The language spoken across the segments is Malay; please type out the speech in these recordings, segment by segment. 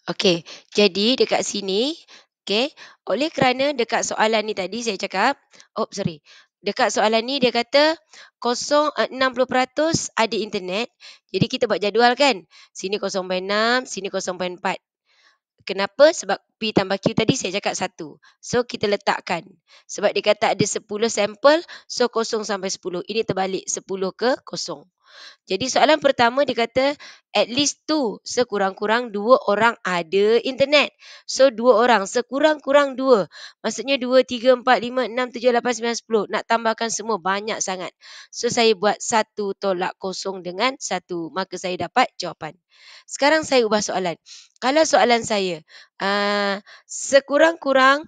Okey, jadi dekat sini, okey, oleh kerana dekat soalan ni tadi saya cakap, sorry, dekat soalan ni dia kata 60% ada internet, jadi kita buat jadual kan, sini 0.6, sini 0.4. Kenapa? Sebab P tambah Q tadi saya cakap 1. So, kita letakkan. Sebab dia kata ada 10 sampel, so 0 sampai 10. Ini terbalik, 10 ke 0. Jadi soalan pertama dia kata at least two, sekurang-kurang dua orang ada internet. So dua orang, sekurang-kurang dua. Maksudnya 2, 3, 4, 5, 6, 7, 8, 9, 10. Nak tambahkan semua banyak sangat. So saya buat 1 tolak 0 dengan 1. Maka saya dapat jawapan. Sekarang saya ubah soalan. Kalau soalan saya, sekurang-kurang,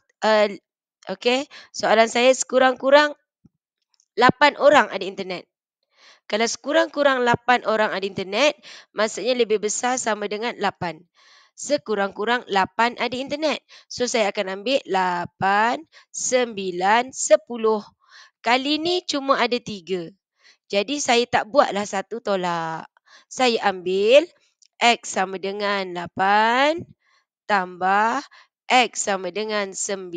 soalan saya sekurang-kurang 8 orang ada internet. Kalau sekurang-kurang 8 orang ada internet, maksudnya lebih besar sama dengan 8. Sekurang-kurang 8 ada internet. So, saya akan ambil 8, 9, 10. Kali ni cuma ada 3. Jadi, saya tak buatlah 1 tolak. Saya ambil X sama dengan 8 tambah X sama dengan 9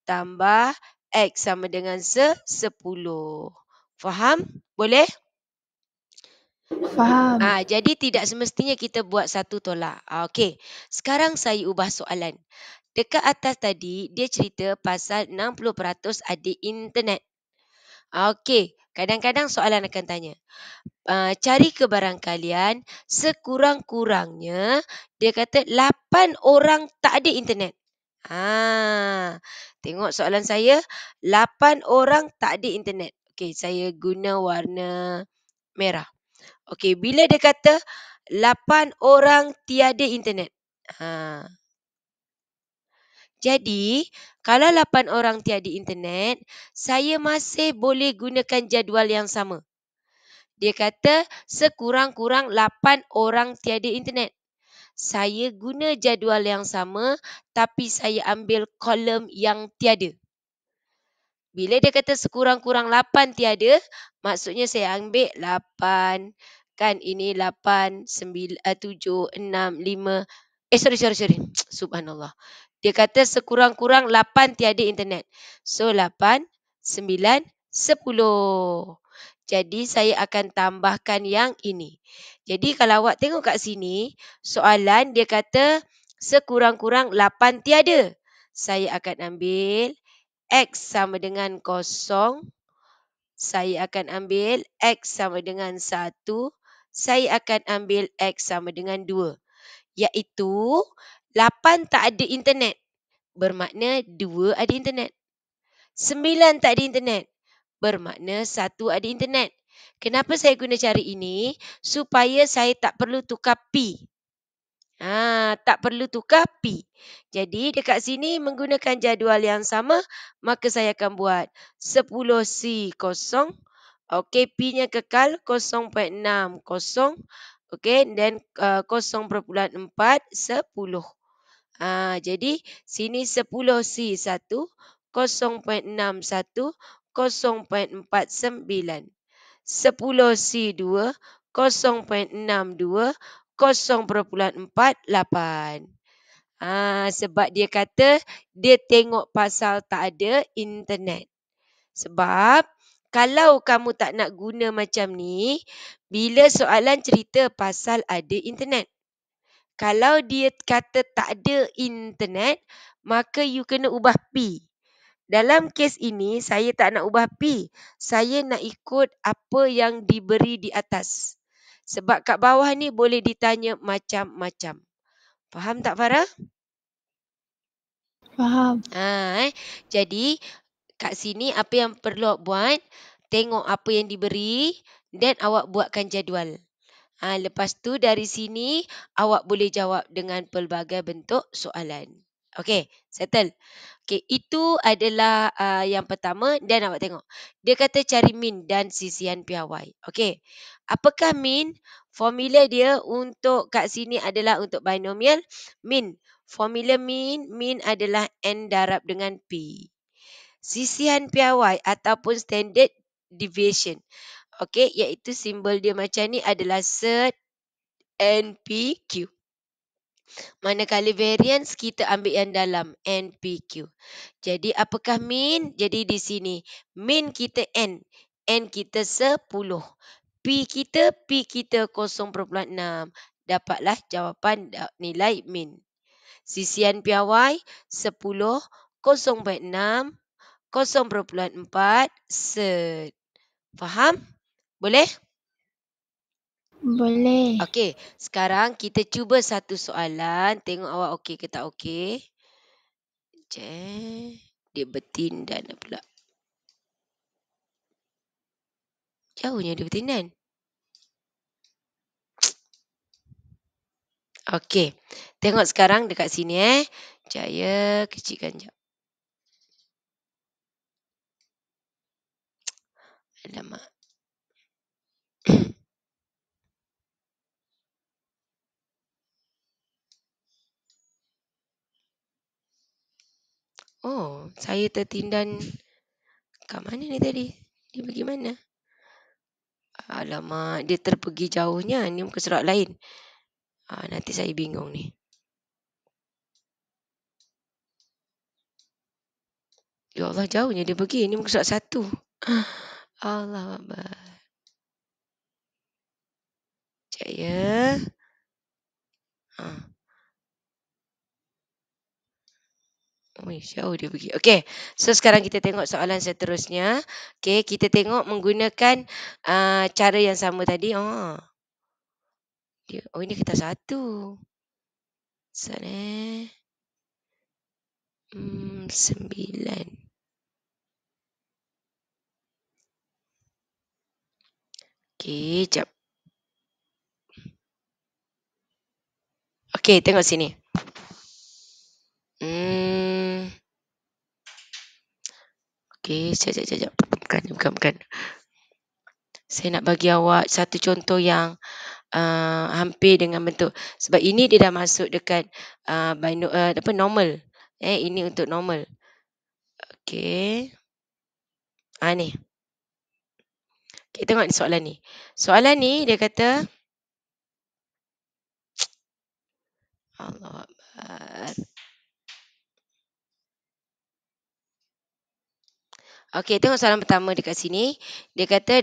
tambah X sama dengan 10. Faham? Boleh? Faham. Jadi tidak semestinya kita buat 1 tolak. Okey. Sekarang saya ubah soalan. Dekat atas tadi, dia cerita pasal 60% ada internet. Okey. Kadang-kadang soalan akan tanya, cari kebarangkalian sekurang-kurangnya, dia kata 8 orang tak ada internet. Tengok soalan saya, 8 orang tak ada internet. Okey, saya guna warna merah. Okey, bila dia kata 8 orang tiada internet. Ha. Jadi, kalau 8 orang tiada internet, saya masih boleh gunakan jadual yang sama. Dia kata sekurang-kurang 8 orang tiada internet. Saya guna jadual yang sama, tapi saya ambil kolom yang tiada. Bila dia kata sekurang-kurang 8 tiada, maksudnya saya ambil 8, kan ini 8, 9, 7, 6, 5. Sorry. Subhanallah. Dia kata sekurang-kurang 8 tiada internet. So 8, 9, 10. Jadi saya akan tambahkan yang ini. Jadi kalau awak tengok kat sini, soalan dia kata sekurang-kurang 8 tiada. Saya akan ambil X sama dengan 0, saya akan ambil X sama dengan 1, saya akan ambil X sama dengan 2. Iaitu 8 tak ada internet, bermakna 2 ada internet. 9 tak ada internet, bermakna 1 ada internet. Kenapa saya guna cara ini? Supaya saya tak perlu tukar P. Tak perlu tukar P. Jadi dekat sini menggunakan jadual yang sama, maka saya akan buat 10C kosong. Okey, P-nya kekal 0.60. Okey, dan 0.4 10. Jadi sini 10C 1, 0.61, 0.49. 10C 2, 0.62, 0.48. Sebab dia kata dia tengok pasal tak ada internet. Sebab kalau kamu tak nak guna macam ni, bila soalan cerita pasal ada internet. Kalau dia kata tak ada internet, maka you kena ubah P. Dalam kes ini, saya tak nak ubah P. Saya nak ikut apa yang diberi di atas. Sebab kat bawah ni boleh ditanya macam-macam. Faham tak, Farah? Faham. Jadi, kat sini apa yang perlu awak buat, tengok apa yang diberi dan awak buatkan jadual. Lepas tu dari sini, awak boleh jawab dengan pelbagai bentuk soalan. Okey, settle. Okey, itu adalah yang pertama dan awak tengok. Dia kata cari min dan sisihan piawai. Okey. Apakah min? Formula dia untuk kat sini adalah untuk binomial. Min. Formula min adalah N darab dengan P. Sisihan piawai ataupun standard deviation. Okey, iaitu simbol dia macam ni adalah SERT NPQ. Manakala variance kita ambil yang dalam NPQ. Jadi apakah mean? Jadi di sini mean kita N. N kita 10. P kita 0,6. Dapatlah jawapan nilai mean. Sisian piawai 10, 0,6, 0,4 set. Faham? Boleh? Boleh. Okey, sekarang kita cuba satu soalan. Tengok awak okey ke tak okey. Dia bertindan pula. Jauhnya dia bertindan. Okey. Tengok sekarang dekat sini. Jaya kecilkan jap. Alamak. Oh, saya tertindan. Kat mana ni tadi? Dia pergi mana? Alamak, dia terpergi jauhnya. Ni muka surat lain. Nanti saya bingung ni. Ya Allah, jauhnya dia pergi. Ni muka surat 1. Allah Akbar. Jaya. Jauh dia pergi. Okey. So sekarang kita tengok soalan seterusnya. Okey, kita tengok menggunakan cara yang sama tadi. Ini kertas 1. Sana. 9. Okey, jap. Okey, tengok sini. Okey, sekejap. Bukan. Saya nak bagi awak satu contoh yang hampir dengan bentuk. Sebab ini dia dah masuk dekat normal. Ini untuk normal. Okey. Ni. Kita tengok soalan ni. Soalan ni dia kata Allah Akbar. Okey, tengok soalan pertama dekat sini. Dia kata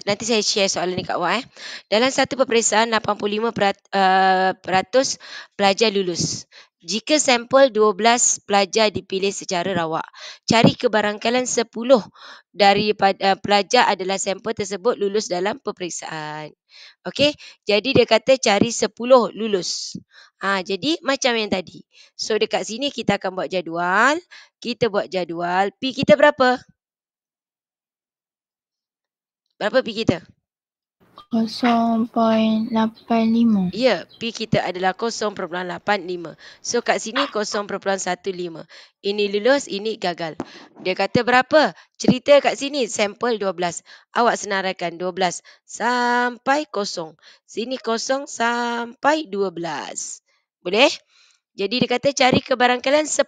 nanti saya share soalan ni kat awak. Dalam satu peperiksaan 85% pelajar lulus. Jika sampel 12 pelajar dipilih secara rawak, cari kebarangkalian 10 daripada pelajar adalah sampel tersebut lulus dalam peperiksaan. Okey, jadi dia kata cari 10 lulus. Jadi macam yang tadi. So dekat sini kita akan buat jadual. Kita buat jadual. P kita berapa? Berapa P kita? 0.85. Ya, P kita adalah 0.85. So kat sini 0.15. Ini lulus, ini gagal. Dia kata berapa? Cerita kat sini sampel 12. Awak senaraikan 12 sampai 0. Sini 0 sampai 12. Boleh? Jadi dia kata cari kebarangkalian 10.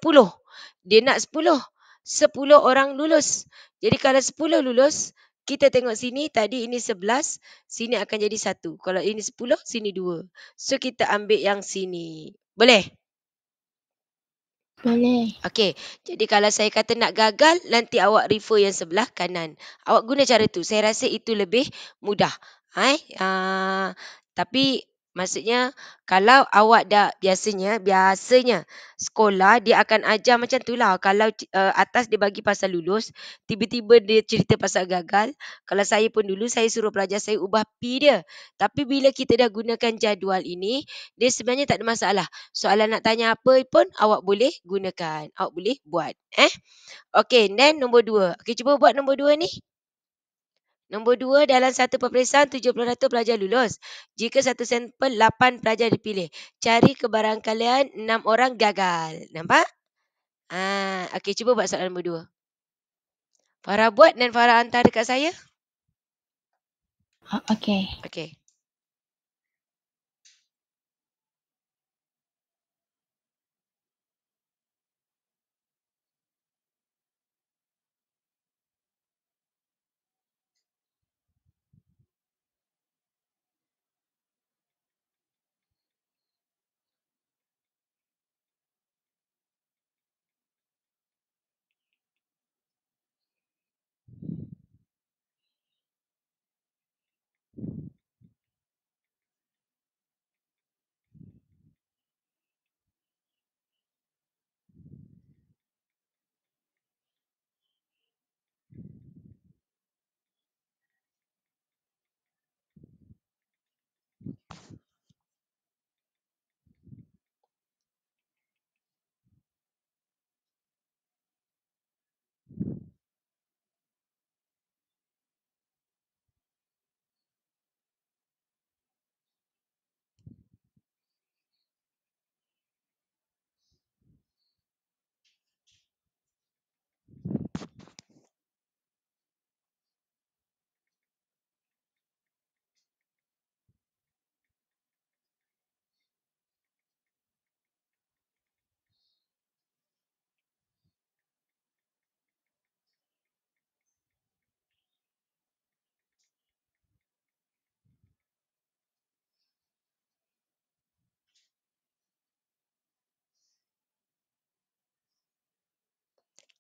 Dia nak 10. 10 orang lulus. Jadi kalau 10 lulus, kita tengok sini, tadi ini 11, sini akan jadi 1. Kalau ini 10, sini 2. So, kita ambil yang sini. Boleh? Boleh. Okey, jadi kalau saya kata nak gagal, nanti awak refer yang sebelah kanan. Awak guna cara tu. Saya rasa itu lebih mudah. Tapi maksudnya kalau awak dah biasanya sekolah dia akan ajar macam itulah. Kalau atas dia bagi pasal lulus, tiba-tiba dia cerita pasal gagal. Kalau saya pun dulu saya suruh pelajar saya ubah P dia. Tapi bila kita dah gunakan jadual ini, dia sebenarnya tak ada masalah. Soalan nak tanya apa pun awak boleh gunakan. Awak boleh buat. Okey, then nombor 2. Okey, cuba buat nombor 2 ni. Nombor 2, dalam satu peperiksaan 70% pelajar lulus. Jika satu sampel 8 pelajar dipilih. Cari kebarangkalian 6 orang gagal. Nampak? Okey, cuba buat soalan nombor 2. Farah buat dan Farah hantar dekat saya. Okey. Okey.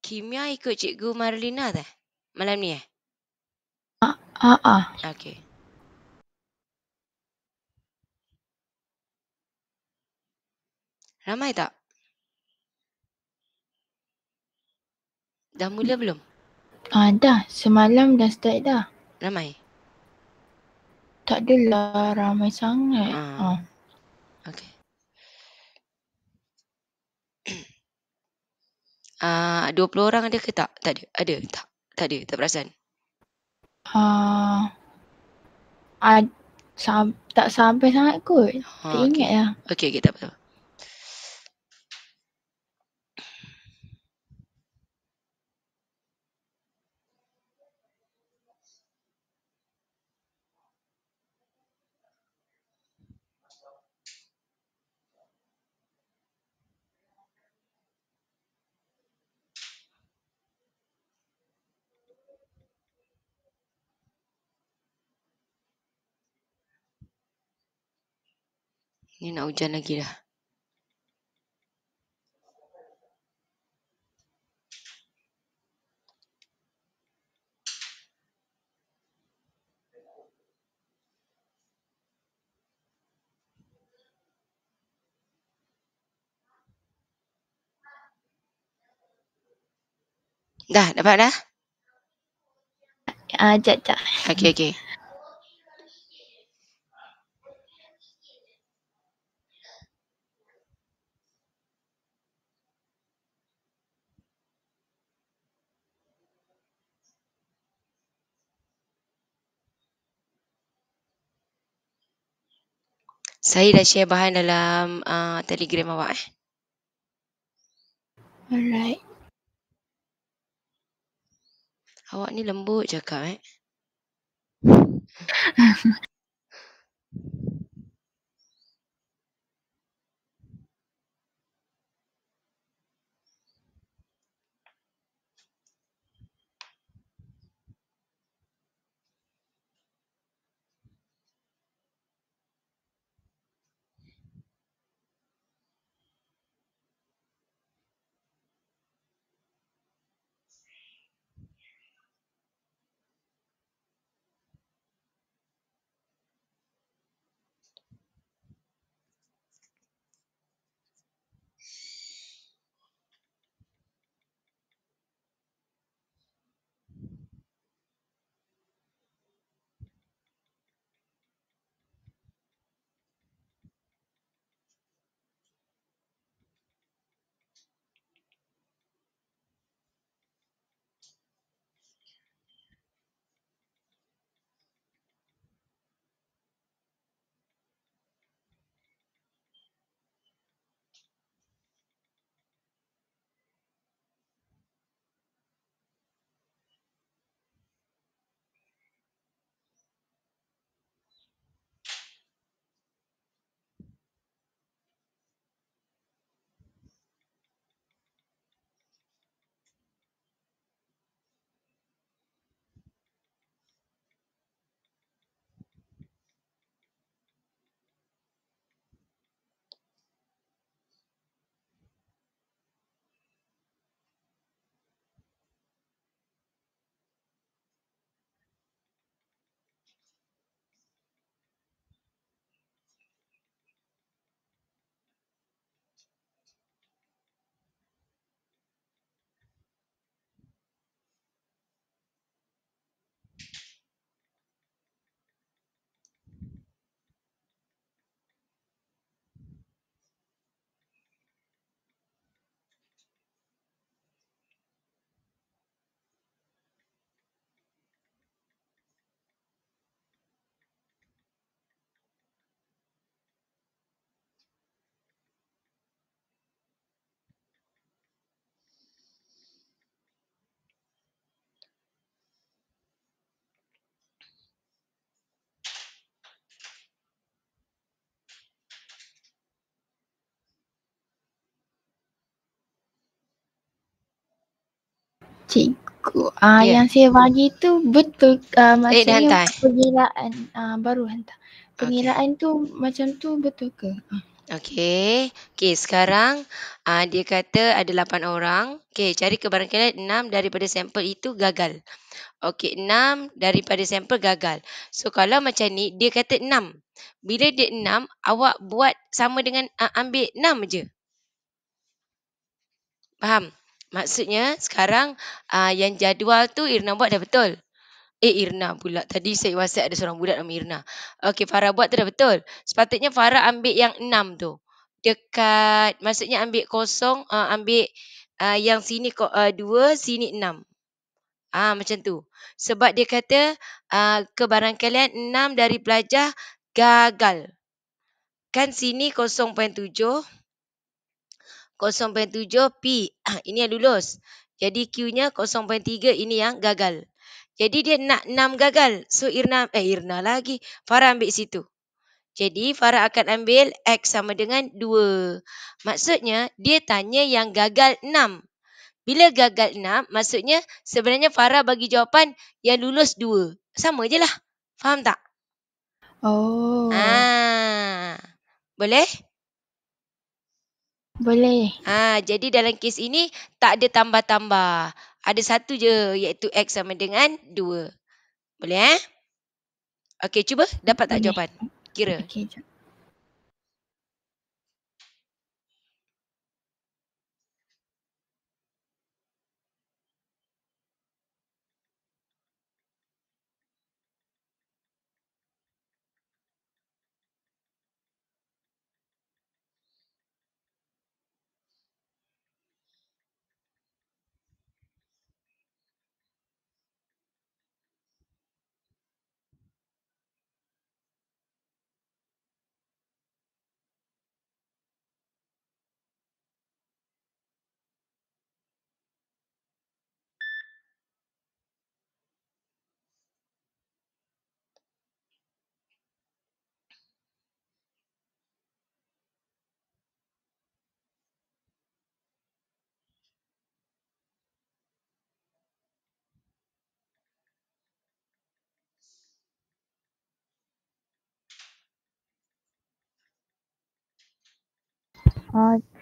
Kimia ikut Cikgu Marlina tak? Malam ni Okey. Ramai tak? Dah mula belum? Dah. Semalam dah start dah. Ramai? Tak adalah ramai sangat. Okey. 20 orang ada ke tak? Tak ada. Ada? Tak ada. Tak perasan. Tak sampai sangat kot. Tak ingat lah. Okey, tak apa. Ni nak hujan lagi dah. Dah, dapat dah? Jap. Okey. Saya dah share bahan dalam Telegram awak. Alright. Awak ni lembut cakap Cikgu, yang saya bagi tu betul maksudnya hantar. pengiraan baru hantar. Pengiraan tu macam tu betul ke? Okey. Okey, sekarang dia kata ada 8 orang. Okey, cari kebarangkalian 6 daripada sampel itu gagal. Okey, 6 daripada sampel gagal. So, kalau macam ni, dia kata 6. Bila dia 6, awak buat sama dengan ambil 6 je. Faham? Maksudnya sekarang yang jadual tu Irna buat dah betul. Irna pula. Tadi saya WhatsApp ada seorang budak nama Irna. Okey, Farah buat tu dah betul. Sepatutnya Farah ambil yang 6 tu. Dekat, maksudnya ambil kosong, ambil yang sini 2, sini 6. Macam tu. Sebab dia kata kebarangkalian 6 dari pelajar gagal. Kan sini 0.7, 0.7 P. Ini yang lulus. Jadi Q-nya 0.3, ini yang gagal. Jadi dia nak 6 gagal. So Irna lagi. Farah ambil situ. Jadi Farah akan ambil X sama dengan 2. Maksudnya dia tanya yang gagal 6. Bila gagal 6, maksudnya sebenarnya Farah bagi jawapan yang lulus 2. Sama je lah. Faham tak? Oh, Ah, boleh? boleh. Jadi dalam kes ini tak ada tambah-tambah. Ada satu je, iaitu X sama dengan 2. Boleh Okey, cuba dapat tak Boleh. jawapan? Kira. Okey, jap.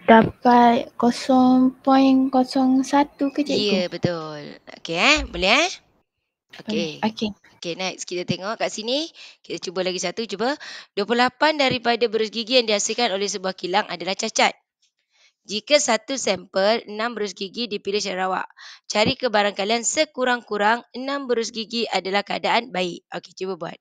Dapat 0.01 ke cikgu? Ya, betul. Okey boleh Boleh. Okey. Okey. Okey, next kita tengok kat sini. Kita cuba lagi satu, cuba. 28 daripada berus gigi yang dihasilkan oleh sebuah kilang adalah cacat. Jika satu sampel 6 berus gigi dipilih secara rawak, cari kebarangkalian sekurang-kurang 6 berus gigi adalah keadaan baik. Okey, cuba buat.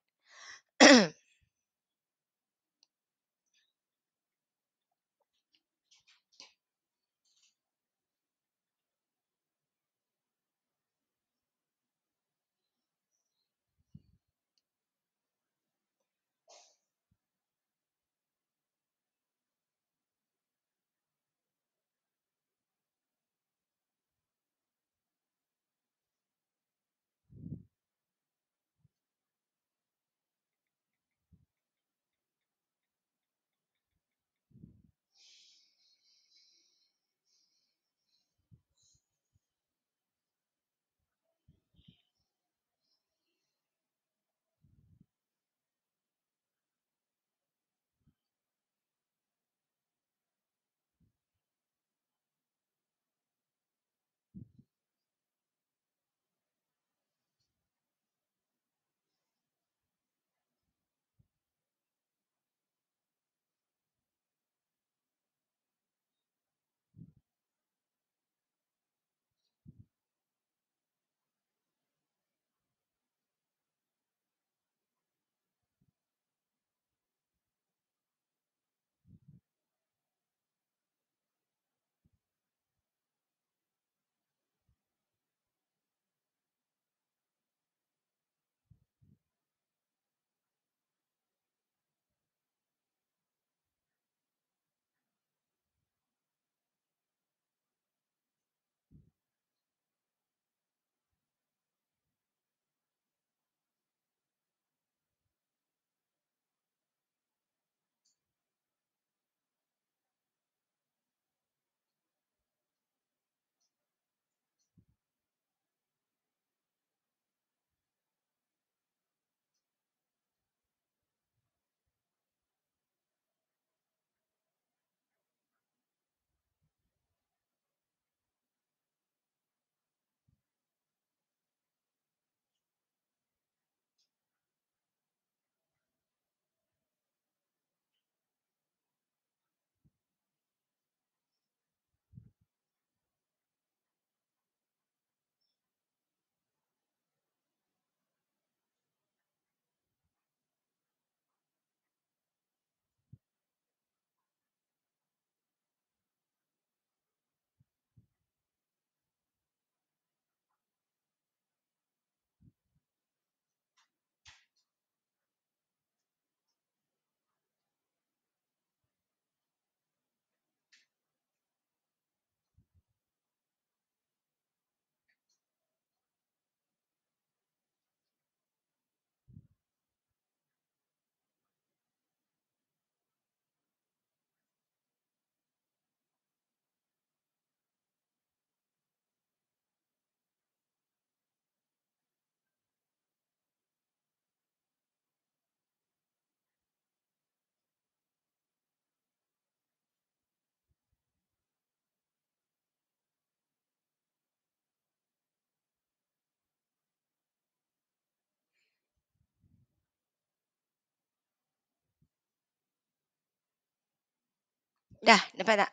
Dah, dapat tak?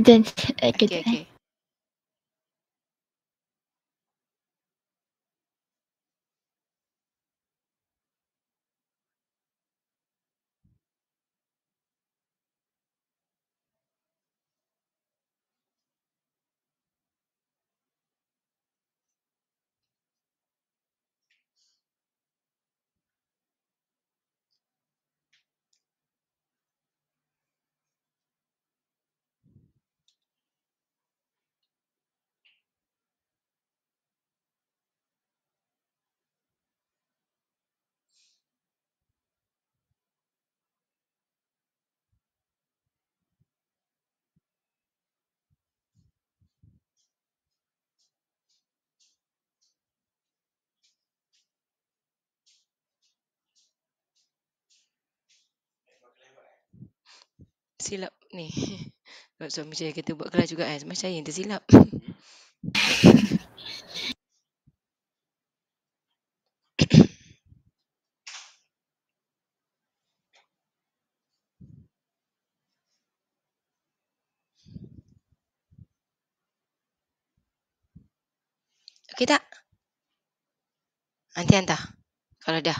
Dan Okey, kejap. okey. Silap ni. Sebab suami saya kata buat kelas juga kan. Macam saya yang tersilap. Okey tak? Nanti hantar. Kalau dah.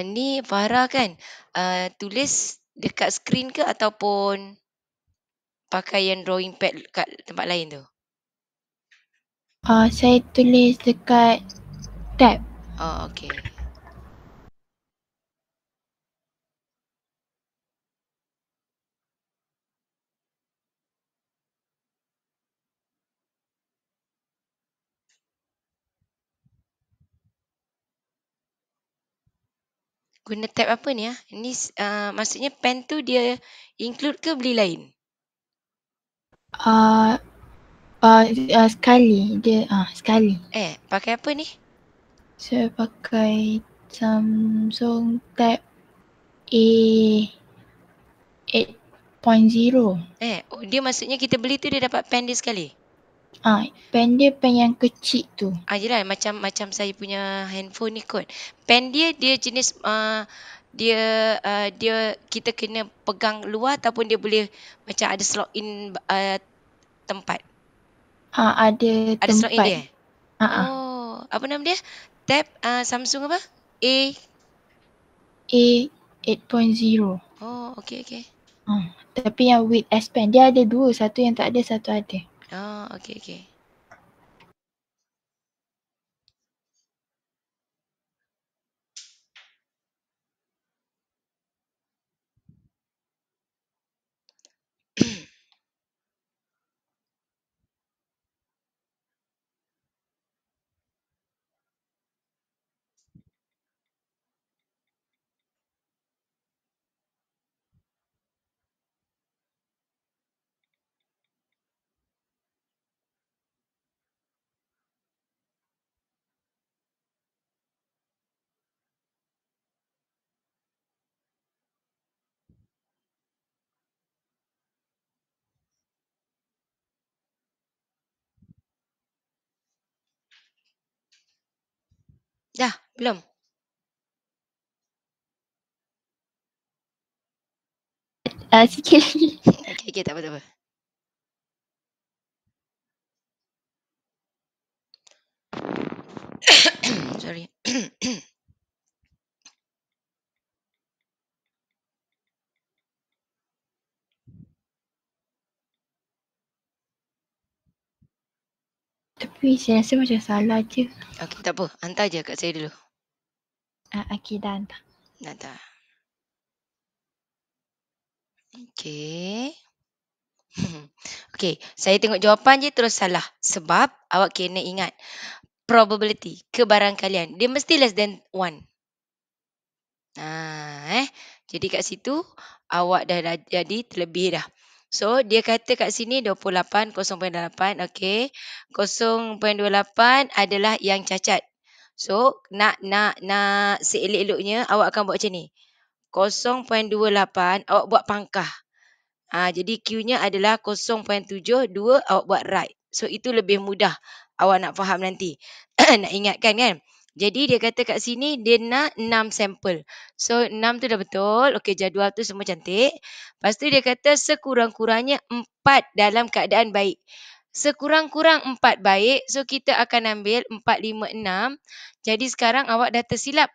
Ni Farah kan? Tulis dekat skrin ke ataupun pakai yang drawing pad kat tempat lain tu? Saya tulis dekat tab. Oh, okey. Guna tab apa ni ah? Ni maksudnya pen tu dia include ke beli lain? Sekali dia sekali. Pakai apa ni? Saya pakai Samsung Tab A 8.0. Dia maksudnya kita beli tu dia dapat pen dia sekali? Pen dia pen yang kecil tu. Yelah macam saya punya handphone ni kot. Pen dia jenis dia kita kena pegang luar ataupun dia boleh macam ada slot in tempat. Ada Ada slot in tempat. dia. Oh, apa nama dia? Tab Samsung apa? A 8.0. Oh, okey okey. Tapi yang with S Pen dia ada dua, satu yang tak ada, satu ada. Oh, okey okey. Dah, belum? Sikit lagi. Okey, tak apa tak apa. Sorry. Tapi saya rasa macam salah je. Okey, tak apa. Hantar je kat saya dulu. Okey, dah hantar. Hantar. Okey. Okey, saya tengok jawapan je terus salah. Sebab awak kena ingat probability, kebarangkalian. Dia mesti less than 1. Jadi kat situ awak dah jadi terlebih dah. So dia kata kat sini 28, 0.8. Okey. 0.28 adalah yang cacat. So nak seelok-eloknya awak akan buat macam ni. 0.28 awak buat pangkah. Jadi Q-nya adalah 0.72, awak buat right. So itu lebih mudah awak nak faham nanti. Nak ingatkan kan. Jadi dia kata kat sini dia nak 6 sampel. So 6 tu dah betul. Okey, jadual tu semua cantik. Lepas tu dia kata sekurang-kurangnya 4 dalam keadaan baik. Sekurang-kurang 4 baik. So kita akan ambil 4, 5, 6. Jadi sekarang awak dah tersilap.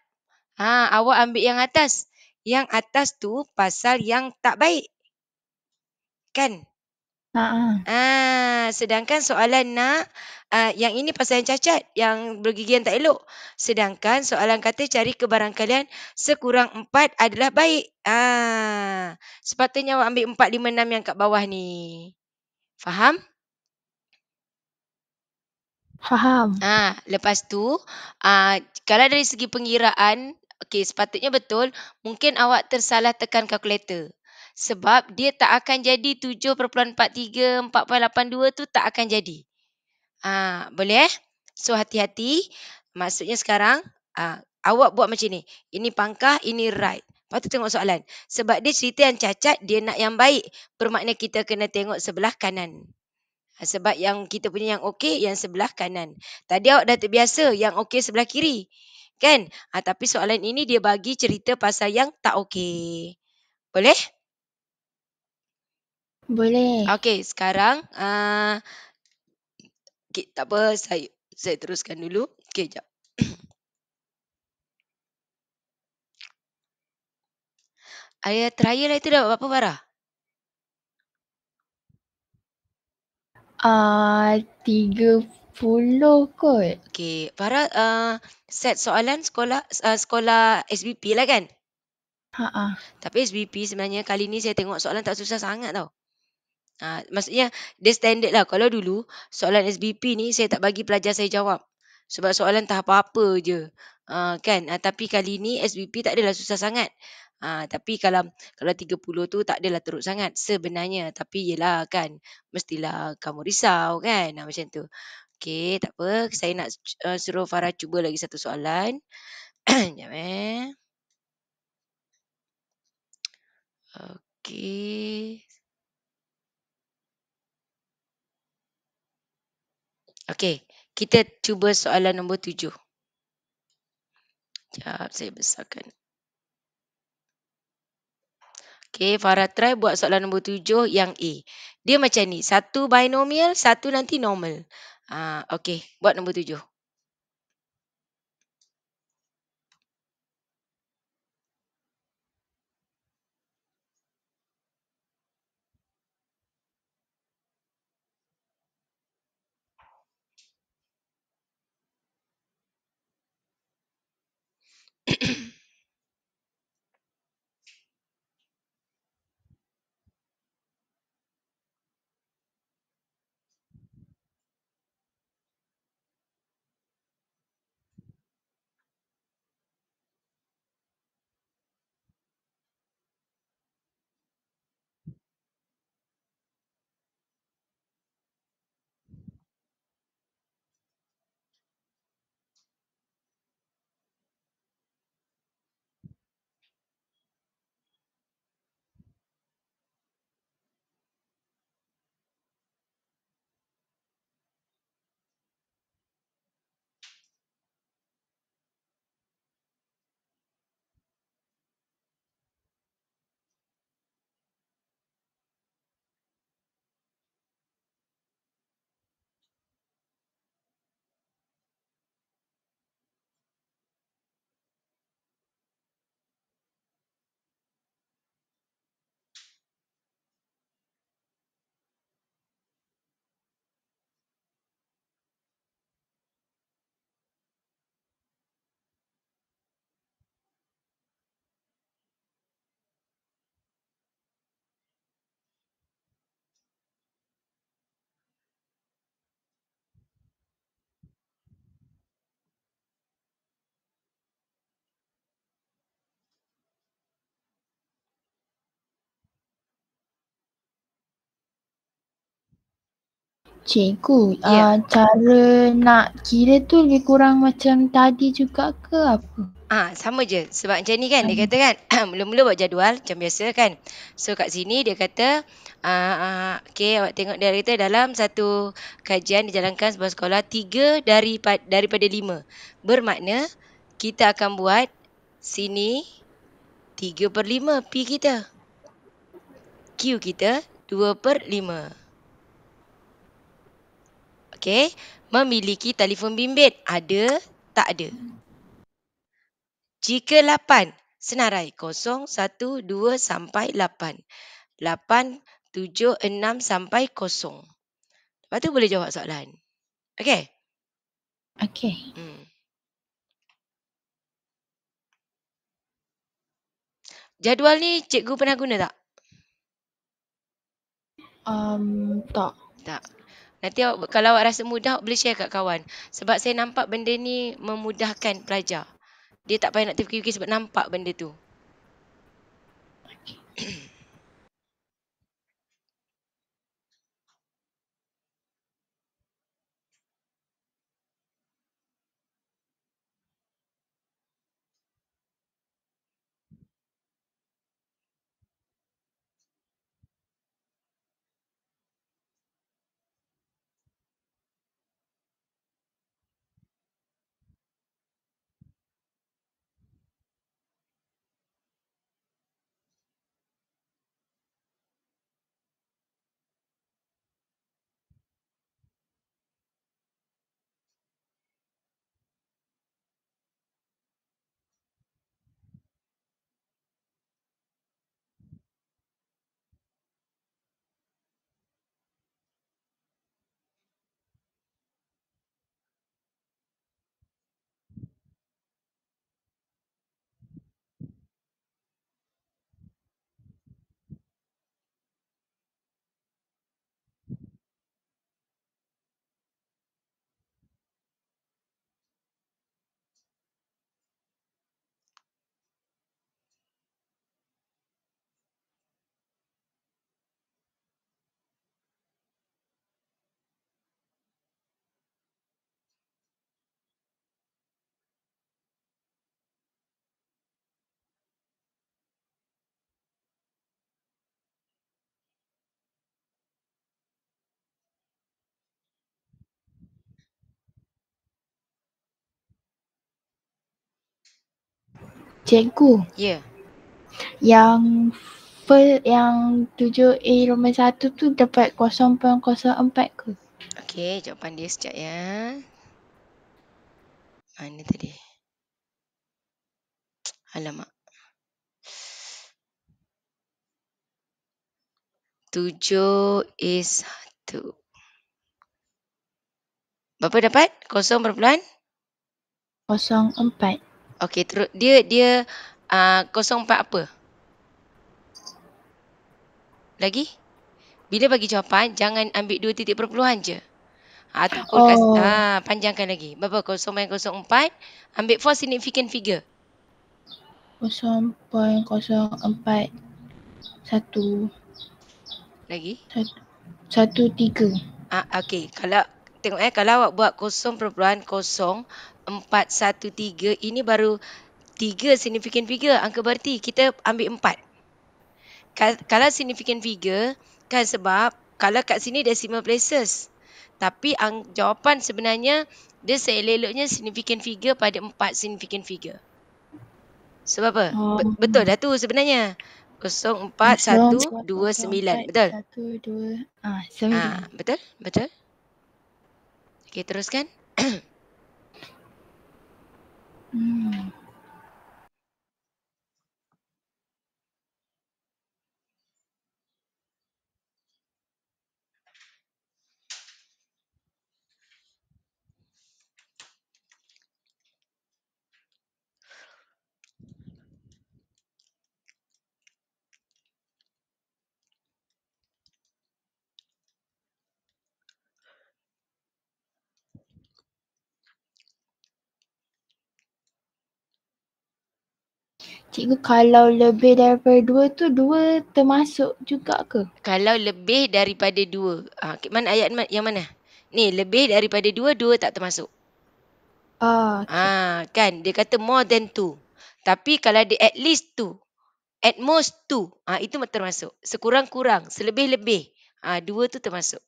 Awak ambil yang atas. Yang atas tu pasal yang tak baik. Kan? Sedangkan soalan nak yang ini pasal yang cacat, yang bergigi yang tak elok. Sedangkan soalan kata cari kebarangkalian sekurang 4 adalah baik. Sepatutnya awak ambil 4, 5, 6 yang kat bawah ni. Faham? Faham. Lepas tu, kalau dari segi pengiraan, okey, sepatutnya betul, mungkin awak tersalah tekan kalkulator. Sebab dia tak akan jadi 7.43, 4.82 tu tak akan jadi. Boleh So hati-hati. Maksudnya sekarang, awak buat macam ni. Ini pangkah, ini right. Lepas tu tengok soalan. Sebab dia cerita yang cacat, dia nak yang baik. Bermakna kita kena tengok sebelah kanan. Sebab yang kita punya yang okey, yang sebelah kanan. Tadi awak dah terbiasa yang okey sebelah kiri. Kan? Tapi soalan ini dia bagi cerita pasal yang tak okey. Boleh? Boleh. Okey, sekarang tak apa, saya teruskan dulu. Okey, jap. Trial itu dah berapa, Farah? 30 kot. Okey, Farah set soalan sekolah SBP lah kan? Tapi SBP sebenarnya kali ni saya tengok soalan tak susah sangat tau. Maksudnya dia standard lah. Kalau dulu soalan SBP ni saya tak bagi pelajar saya jawab. Sebab soalan tak apa-apa je. Kan? Tapi kali ni SBP tak adalah susah sangat. Tapi kalau 30 tu tak adalah teruk sangat sebenarnya. Tapi yelah kan, mestilah kamu risau kan? Macam tu. Okey, tak apa. Saya nak suruh Farah cuba lagi satu soalan. Sekejap Okey. Okey, kita cuba soalan nombor 7. Sekejap, saya besarkan. Okey, Farah try buat soalan nombor 7 yang A. Dia macam ni, satu binomial, satu nanti normal. Okey, buat nombor 7. Cikgu, Ya. cara nak kira tu lebih kurang macam tadi juga ke apa? Sama je. Sebab macam ni kan, dia kata kan, mula-mula buat jadual macam biasa kan. So kat sini dia kata, okay, awak tengok dia kata dalam satu kajian dijalankan sebuah sekolah 3 daripada 5. Bermakna kita akan buat sini 3/5 P kita. Q kita 2/5. Okay. Memiliki telefon bimbit. Ada, tak ada. Jika 8, senarai 0, 1, 2 sampai 8. 8, 7, 6 sampai 0. Lepas tu boleh jawab soalan. Okey? Okey. Jadual ni cikgu pernah guna tak? Tak. Tak. Nanti awak, kalau awak rasa mudah, awak boleh share kat kawan. Sebab saya nampak benda ni memudahkan pelajar. Dia tak payah nak terfikir-fikir sebab nampak benda tu. Cikgu. Ya. Yang 7A Roman 1 tu dapat 0.04 ke? Okey, jawapan dia sekejap ya. Mana tadi? Alamak. 7A1. Berapa dapat? 0.4? 0.4. Okey, terus dia 0.4 apa? Lagi? Bila bagi jawapan, jangan ambil 2 titik perpuluhan je. Ataupun panjangkan lagi. Berapa? 0.04. Ambil 4 significant figure. 0.041. Lagi? 13. Okey. Kalau tengok kalau awak buat 0.0413, ini baru 3 significant figure. Angka berarti kita ambil 4. Kalau significant figure, kan sebab kalau kat sini decimal places. Tapi jawapan sebenarnya dia seelok-eloknya significant figure pada 4 significant figure. Sebab apa? Betul dah tu sebenarnya. 04129. Betul? 9. Betul? Betul? Okey, teruskan. Cikgu, kalau lebih daripada 2 tu 2 termasuk juga ke? Kalau lebih daripada 2. Mana ayat yang mana? Ni, lebih daripada 2, 2 tak termasuk. Okay. Kan dia kata more than 2. Tapi kalau dia at least 2, at most 2, itu termasuk. Sekurang-kurang, selebih-lebih, 2 tu termasuk.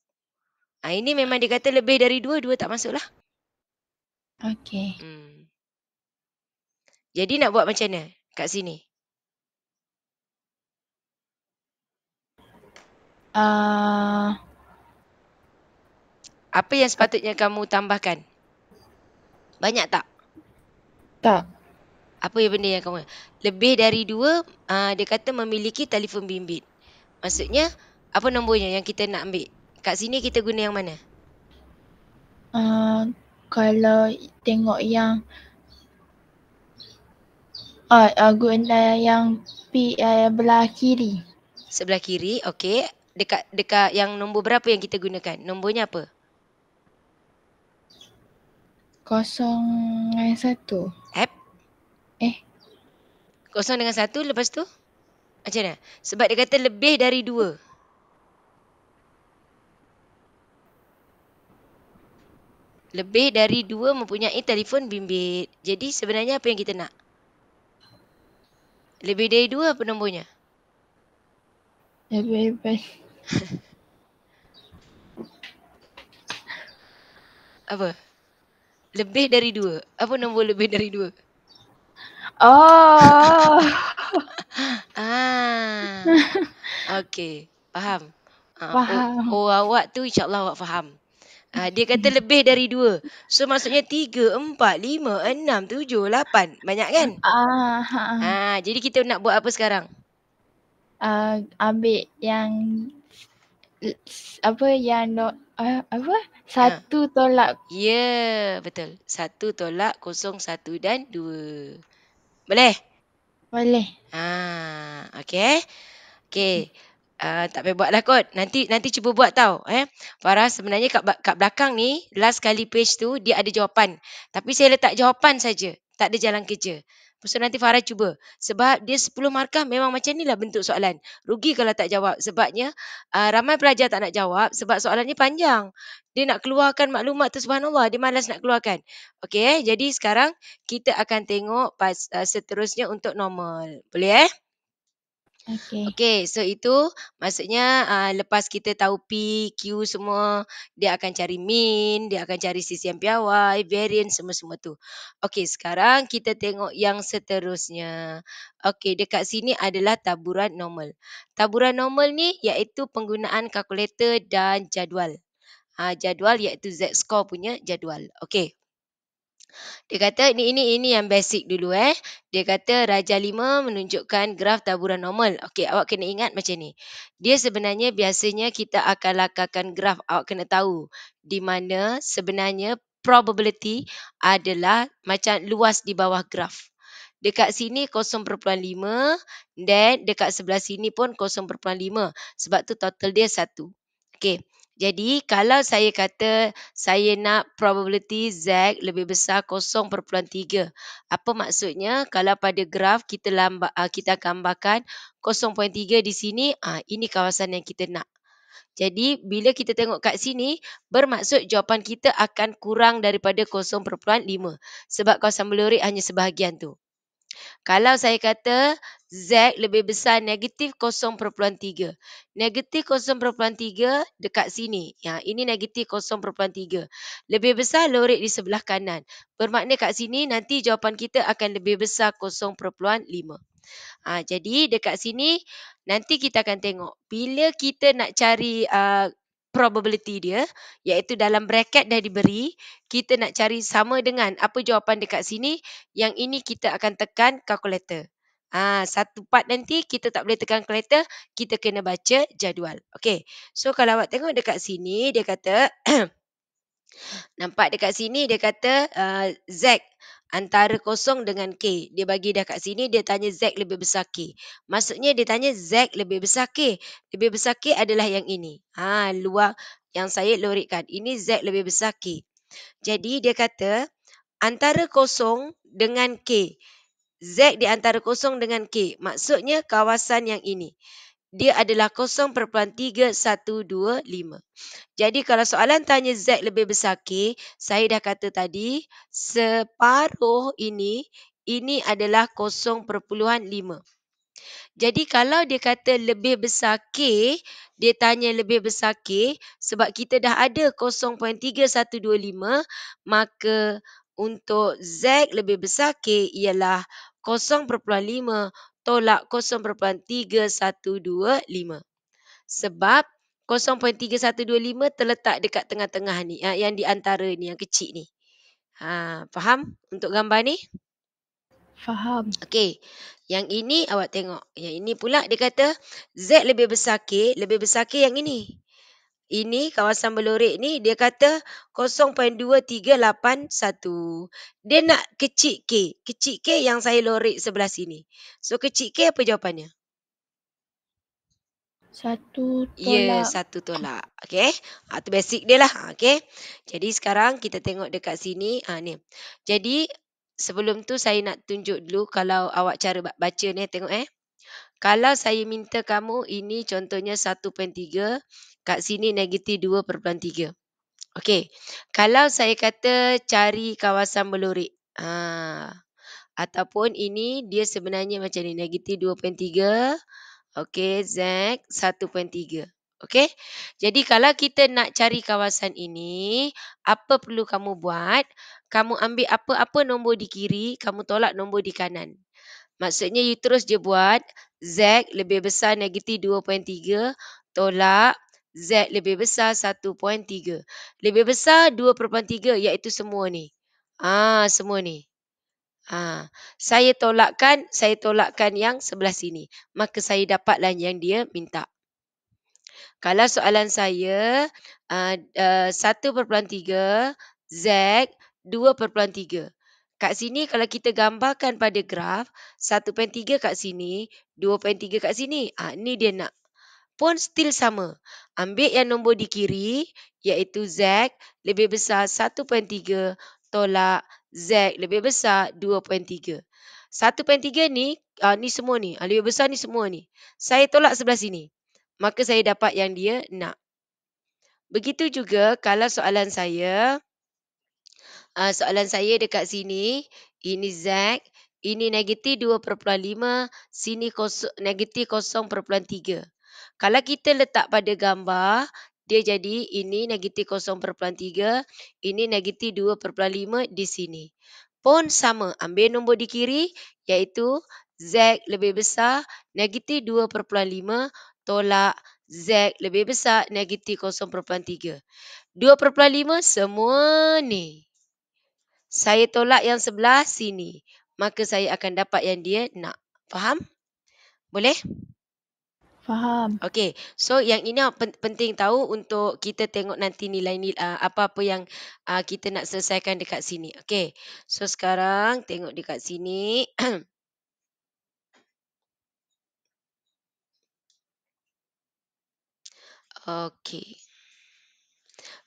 Ini memang dia kata lebih dari 2, 2 tak masuklah. Okay. Jadi nak buat macam mana kat sini? Apa yang sepatutnya kamu tambahkan? Banyak tak? Tak. Apa yang benda yang kamu? Lebih dari 2, dia kata memiliki telefon bimbit. Maksudnya, apa nombornya yang kita nak ambil? Kat sini kita guna yang mana? Kalau tengok yang guna yang belah kiri. Sebelah kiri, okey. Dekat yang nombor berapa yang kita gunakan? Nombornya apa? 0 dengan 1. App? 0 dengan 1, lepas tu? Macam mana? Sebab dia kata lebih dari 2. Lebih dari 2 mempunyai telefon bimbit. Jadi sebenarnya apa yang kita nak? Lebih dari 2 apa nombornya? Lebih. Apa? Lebih dari 2. Apa nombor lebih dari 2? Oh. Okey. Faham. Faham. Awak tu insyaAllah awak faham. Dia kata lebih dari 2. So maksudnya 3, 4, 5, 6, 7, 8. Banyak kan? Jadi kita nak buat apa sekarang? Ambil yang satu tolak. Ya, betul. 1 tolak 0, 1 dan 2. Boleh? Boleh. Okey. Okey. Tak payah buatlah kot. Nanti cuba buat tau. Farah, sebenarnya kat belakang ni, last kali page tu, dia ada jawapan. Tapi saya letak jawapan saja. Tak ada jalan kerja. So nanti Farah cuba. Sebab dia 10 markah memang macam ni lah bentuk soalan. Rugi kalau tak jawab. Sebabnya ramai pelajar tak nak jawab sebab soalannya panjang. Dia nak keluarkan maklumat tu, subhanallah. Dia malas nak keluarkan. Okey, jadi sekarang kita akan tengok seterusnya untuk normal. Boleh Okay. Okey, so itu maksudnya lepas kita tahu P, Q semua, dia akan cari mean, dia akan cari CCM piawai, variance semua-semua tu. Okey, sekarang kita tengok yang seterusnya. Okey, dekat sini adalah taburan normal. Taburan normal ni iaitu penggunaan kalkulator dan jadual. Jadual iaitu Z-score punya jadual. Okey. Dia kata ini yang basic dulu. Dia kata Raja 5 menunjukkan graf taburan normal. Okey, awak kena ingat macam ni. Dia sebenarnya biasanya kita akan lakarkan graf. Awak kena tahu di mana sebenarnya probability adalah macam luas di bawah graf. Dekat sini 0.5 dan dekat sebelah sini pun 0.5 sebab tu total dia 1. Okey. Jadi kalau saya kata saya nak probability Z lebih besar 0.3. Apa maksudnya? Kalau pada graf kita kita gambarkan 0.3 di sini, ini kawasan yang kita nak. Jadi bila kita tengok kat sini, bermaksud jawapan kita akan kurang daripada 0.5 sebab kawasan belurik hanya sebahagian tu. Kalau saya kata Z lebih besar negatif 0.3. Negatif 0.3 dekat sini. Ini negatif 0.3. Lebih besar lurik di sebelah kanan. Bermakna kat sini nanti jawapan kita akan lebih besar 0.5. Jadi dekat sini nanti kita akan tengok. Bila kita nak cari probability dia, iaitu dalam bracket dah diberi, kita nak cari sama dengan apa jawapan dekat sini, yang ini kita akan tekan kalkulator. Satu part nanti kita tak boleh tekan kalkulator, kita kena baca jadual. Okey. So kalau awak tengok dekat sini, dia kata nampak dekat sini dia kata Z antara 0 dengan K. Dia bagi dah kat sini, dia tanya Z lebih besar K. Maksudnya dia tanya Z lebih besar K. Lebih besar K adalah yang ini. Luar yang saya lorikkan. Ini Z lebih besar K. Jadi dia kata antara 0 dengan K. Z di antara 0 dengan K. Maksudnya kawasan yang ini. dia adalah 0.3125. Jadi kalau soalan tanya Z lebih besar K, saya dah kata tadi, separuh ini adalah 0.5. Jadi kalau dia kata lebih besar K, dia tanya lebih besar K, sebab kita dah ada 0.3125, maka untuk Z lebih besar K ialah 0.5 tolak 0.3125. Sebab 0.3125 terletak dekat tengah-tengah ni, yang di antara ni, yang kecil ni. Faham untuk gambar ni? Faham. Okey, yang ini awak tengok. Yang ini pula dia kata Z lebih besar K yang ini. Ini kawasan Belorik ni dia kata 0.2381. Dia nak kecil K. Kecil K yang saya lorek sebelah sini. So kecil K apa jawapannya? 1 Ya, tolak 1 tolak. Okey. Tu basic dia lah. Okey. Jadi sekarang kita tengok dekat sini. Ni. Jadi sebelum tu saya nak tunjuk dulu kalau awak cara baca ni. Tengok Kalau saya minta kamu ini contohnya 1.3, kat sini negatif 2.3. Okey. Kalau saya kata cari kawasan Belorik. Ataupun ini dia sebenarnya macam ni, negatif 2.3. Okey, Z 1.3. Okey. Jadi kalau kita nak cari kawasan ini, apa perlu kamu buat? Kamu ambil apa-apa nombor di kiri, kamu tolak nombor di kanan. Maksudnya you terus je buat Z lebih besar negatif 2.3 tolak Z lebih besar 1.3. Lebih besar 2.3 iaitu semua ni. Semua ni. Saya tolakkan yang sebelah sini. Maka saya dapatlah yang dia minta. Kalau soalan saya 1.3 Z 2.3. Kat sini kalau kita gambarkan pada graf 1.3 kat sini, 2.3 kat sini. Ni dia nak. Pun still sama. Ambil yang nombor di kiri iaitu Z lebih besar 1.3 tolak Z lebih besar 2.3. 1.3 ni ni semua ni. Lebih besar ni semua ni. Saya tolak sebelah sini. Maka saya dapat yang dia nak. Begitu juga kalau soalan saya dekat sini, ini Z, ini negatif 2.5, sini negatif 0.3. Kalau kita letak pada gambar, dia jadi ini negatif 0.3, ini negatif 2.5 di sini. Pun sama, ambil nombor di kiri iaitu Z lebih besar negatif 2.5 tolak Z lebih besar negatif 0.3. 2.5 semua ni. Saya tolak yang sebelah sini. Maka saya akan dapat yang dia nak. Faham? Boleh? faham. Okey. So yang ini penting tahu untuk kita tengok nanti nilai-nilai apa-apa yang kita nak selesaikan dekat sini. Okey. So sekarang tengok dekat sini. Okey.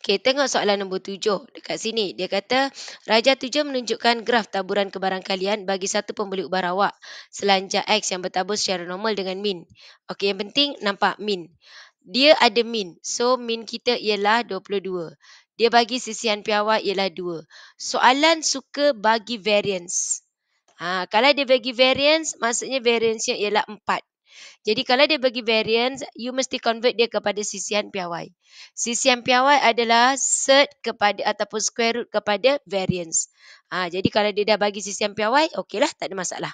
Okey, tengok soalan nombor 7 dekat sini. Dia kata, Raja 7 menunjukkan graf taburan kebarangkalian bagi satu pembeli ubarawak selanjar X yang bertabur secara normal dengan min. Okey, yang penting nampak min. Dia ada min. So, min kita ialah 22. Dia bagi sisian piawai ialah 2. Soalan suka bagi variance. Kalau dia bagi variance, maksudnya variance-nya ialah 4. Jadi kalau dia bagi variance, you mesti convert dia kepada sisian piawai. Sisian piawai adalah surd kepada ataupun square root kepada variance. Jadi kalau dia dah bagi sisian piawai, okeylah, tak ada masalah.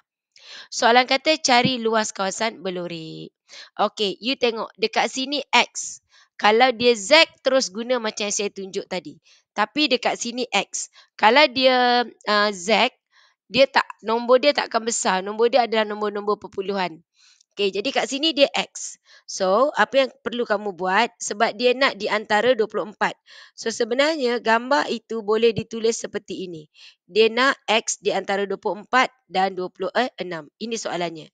Soalan kata cari luas kawasan Belorik. Okey, you tengok dekat sini X. Kalau dia Z terus guna macam yang saya tunjuk tadi. Tapi dekat sini X. Kalau dia Z, nombor dia takkan besar. Nombor dia adalah nombor-nombor perpuluhan. Okey, jadi kat sini dia X. So, apa yang perlu kamu buat? Sebab dia nak di antara 24. So, sebenarnya gambar itu boleh ditulis seperti ini. Dia nak X di antara 24 dan 26. Ini soalannya.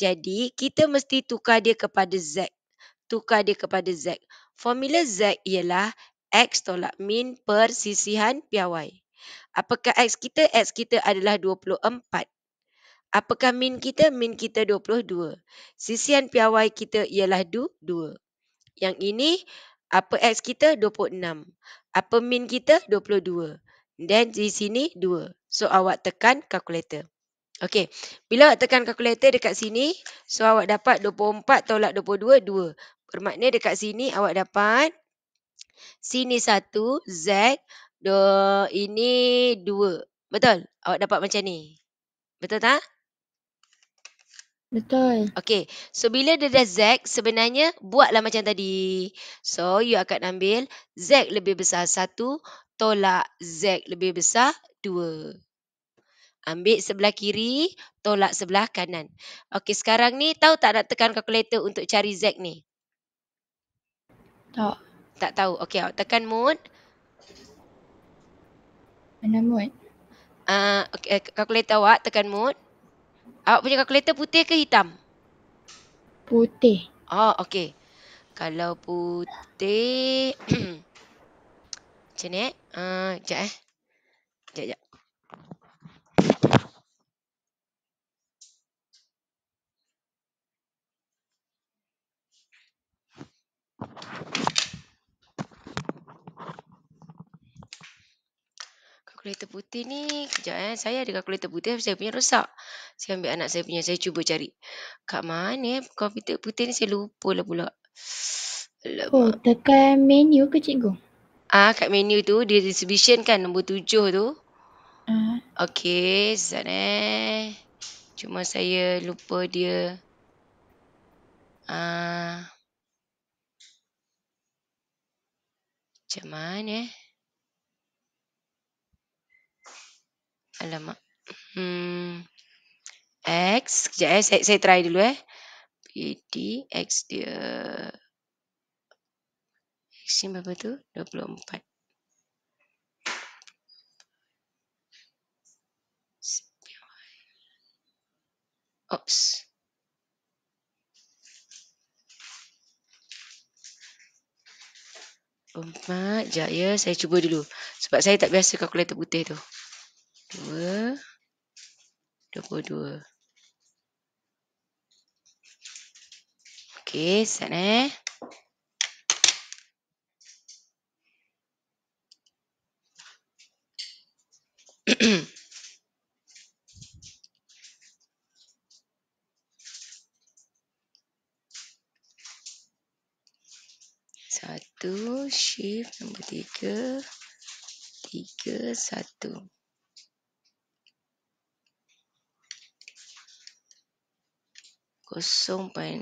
Jadi, kita mesti tukar dia kepada Z. Tukar dia kepada Z. Formula Z ialah X tolak min per sisihan piawai. Apakah X kita? X kita adalah 24. Apakah min kita? Min kita 22. Sisian piawai kita ialah 2. Yang ini apa X kita? 26. Apa min kita? 22. Dan di sini 2. So awak tekan kalkulator. Okey. Bila awak tekan kalkulator dekat sini, so awak dapat 24 tolak 22, 2. Bermakna dekat sini awak dapat sini 1, Z, ini 2. Betul? Awak dapat macam ni. Betul tak? Betul. Okey. So bila dia dah Z, sebenarnya buatlah macam tadi. So you akan ambil Z lebih besar 1 tolak Z lebih besar 2. Ambil sebelah kiri, tolak sebelah kanan. Okey, sekarang ni tahu tak nak tekan kalkulator untuk cari Z ni? Tak. Tak tahu. Okey, awak tekan mode. Mana mode? Okay, kalkulator awak tekan mode. Awak punya kalkulator putih ke hitam? Putih. Oh, okey. Kalau putih macam ni sekejap Sekejap. Kalkulator putih ni, kejap saya ada kalkulator putih, saya punya rosak. Saya ambil anak saya punya, saya cuba cari. Kat mana kalkulator putih ni, saya lupa lah pula. Oh, Alamak. tekan menu ke cikgu? Kat menu tu, dia distribution kan, nombor 7 tu. Ah, Okey, sekejap Cuma saya lupa dia. Macam mana Alamak. X. Sekejap saya try dulu PD X dia. X ni berapa tu? 24. Oops. Sekejap saya cuba dulu. Sebab saya tak biasa kalkulator putih tu. 2, 22. Okey, set 1, shift nombor 3, 3, 1. Kosong poin.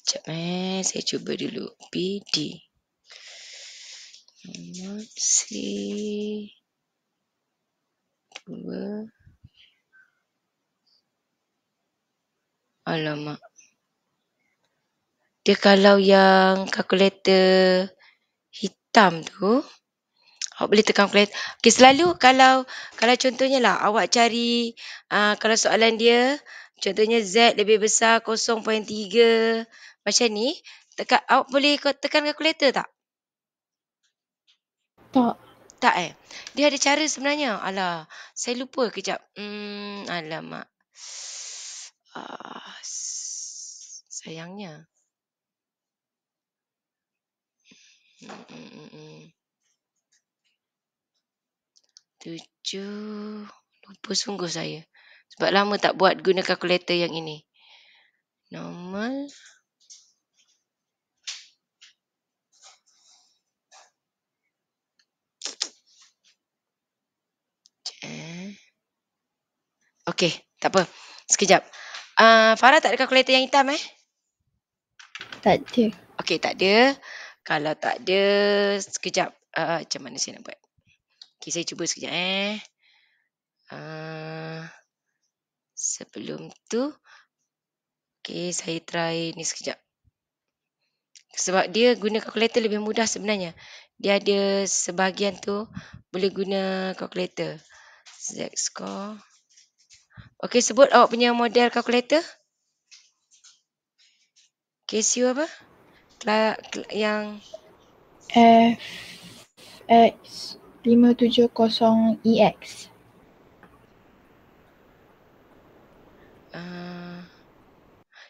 Sekejap saya cuba dulu. PD. Nomor C. 2. Alamak. Dia kalau yang kalkulator hitam tu, awak boleh tekan kalkulator. Okay, selalu kalau contohnya lah, awak cari, kalau soalan dia, contohnya Z lebih besar 0.3, macam ni, awak boleh tekan kalkulator tak? tak. Tak Dia ada cara sebenarnya. Alah, saya lupa kejap. Alamak. Sayangnya. 7. Lupa sungguh saya. Sebab lama tak buat guna kalkulator yang ini. Normal. Okey, tak apa. Sekejap. Farah tak ada kalkulator yang hitam Tak ada. Okey, tak ada. Kalau tak ada, sekejap. Macam mana saya nak buat? Okey, saya cuba sekejap sebelum tu, okey, saya try ni sekejap. Sebab dia guna kalkulator lebih mudah sebenarnya. Dia ada sebahagian tu boleh guna kalkulator. Z-score. Okey, sebut awak punya model kalkulator. Casio apa? Yang FX 570EX.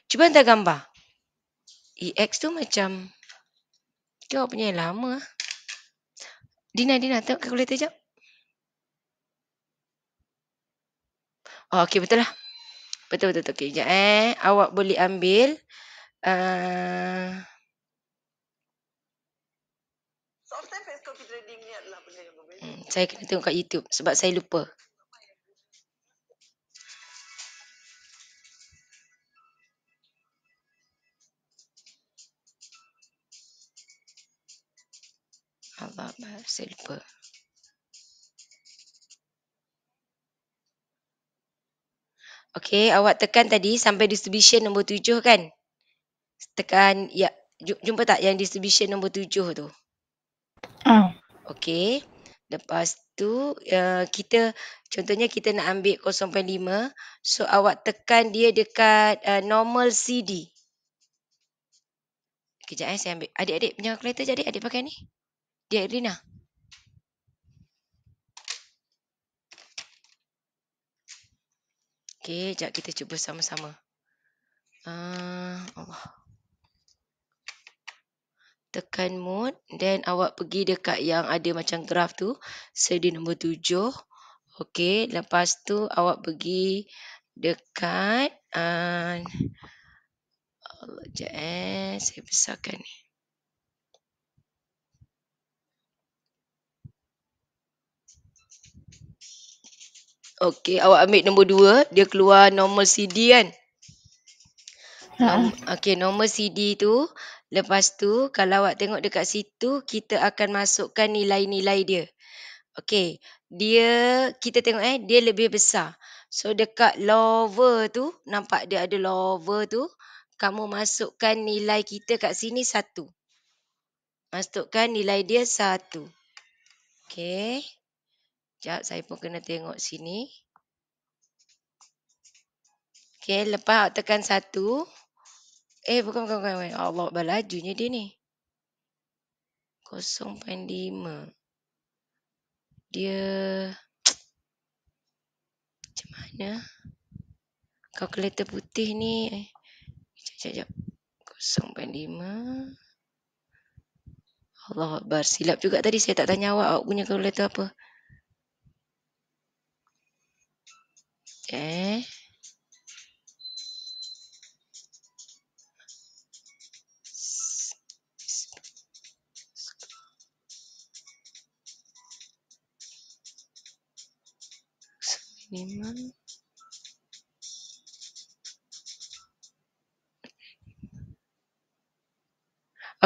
Cuba hantar gambar. EX tu macam awak punya yang lama. Dina, tengok kalkulator jap. Oh, okey, betul lah. Betul. Okey, sekejap Awak boleh ambil. Saya kena tengok kat YouTube sebab saya lupa. Allah, saya lupa. Okey, awak tekan tadi sampai distribution nombor 7 kan? Tekan, ya. Jumpa tak yang distribution nombor 7 tu? Okey. Lepas tu, contohnya kita nak ambil 0.5. So, awak tekan dia dekat normal CD. Kejap saya ambil. Adik-adik punya kalkulator je adik pakai ni. Dia Rina. Okey, sekejap kita cuba sama-sama. Allah. Tekan mode, then awak pergi dekat yang ada macam graf tu, sedia nombor 7. Okey, lepas tu awak pergi dekat sekejap saya besarkan ni. Okey, awak ambil nombor 2, dia keluar normal CD kan? Okey, normal CD tu. Lepas tu, kalau awak tengok dekat situ, kita akan masukkan nilai-nilai dia. Okey, kita tengok dia lebih besar. So, dekat lower tu, nampak dia ada lower tu. Kamu masukkan nilai kita kat sini 1. Masukkan nilai dia 1. Okey. Sekejap, saya pun kena tengok sini. Okey, lepas awak tekan 1. Bukan. Allah, lajunya dia ni. 0.5. Dia macam mana? Kalkulator putih ni. Sekejap. 0.5. Allah Akbar. Silap juga tadi saya tak tanya awak punya kalkulator apa.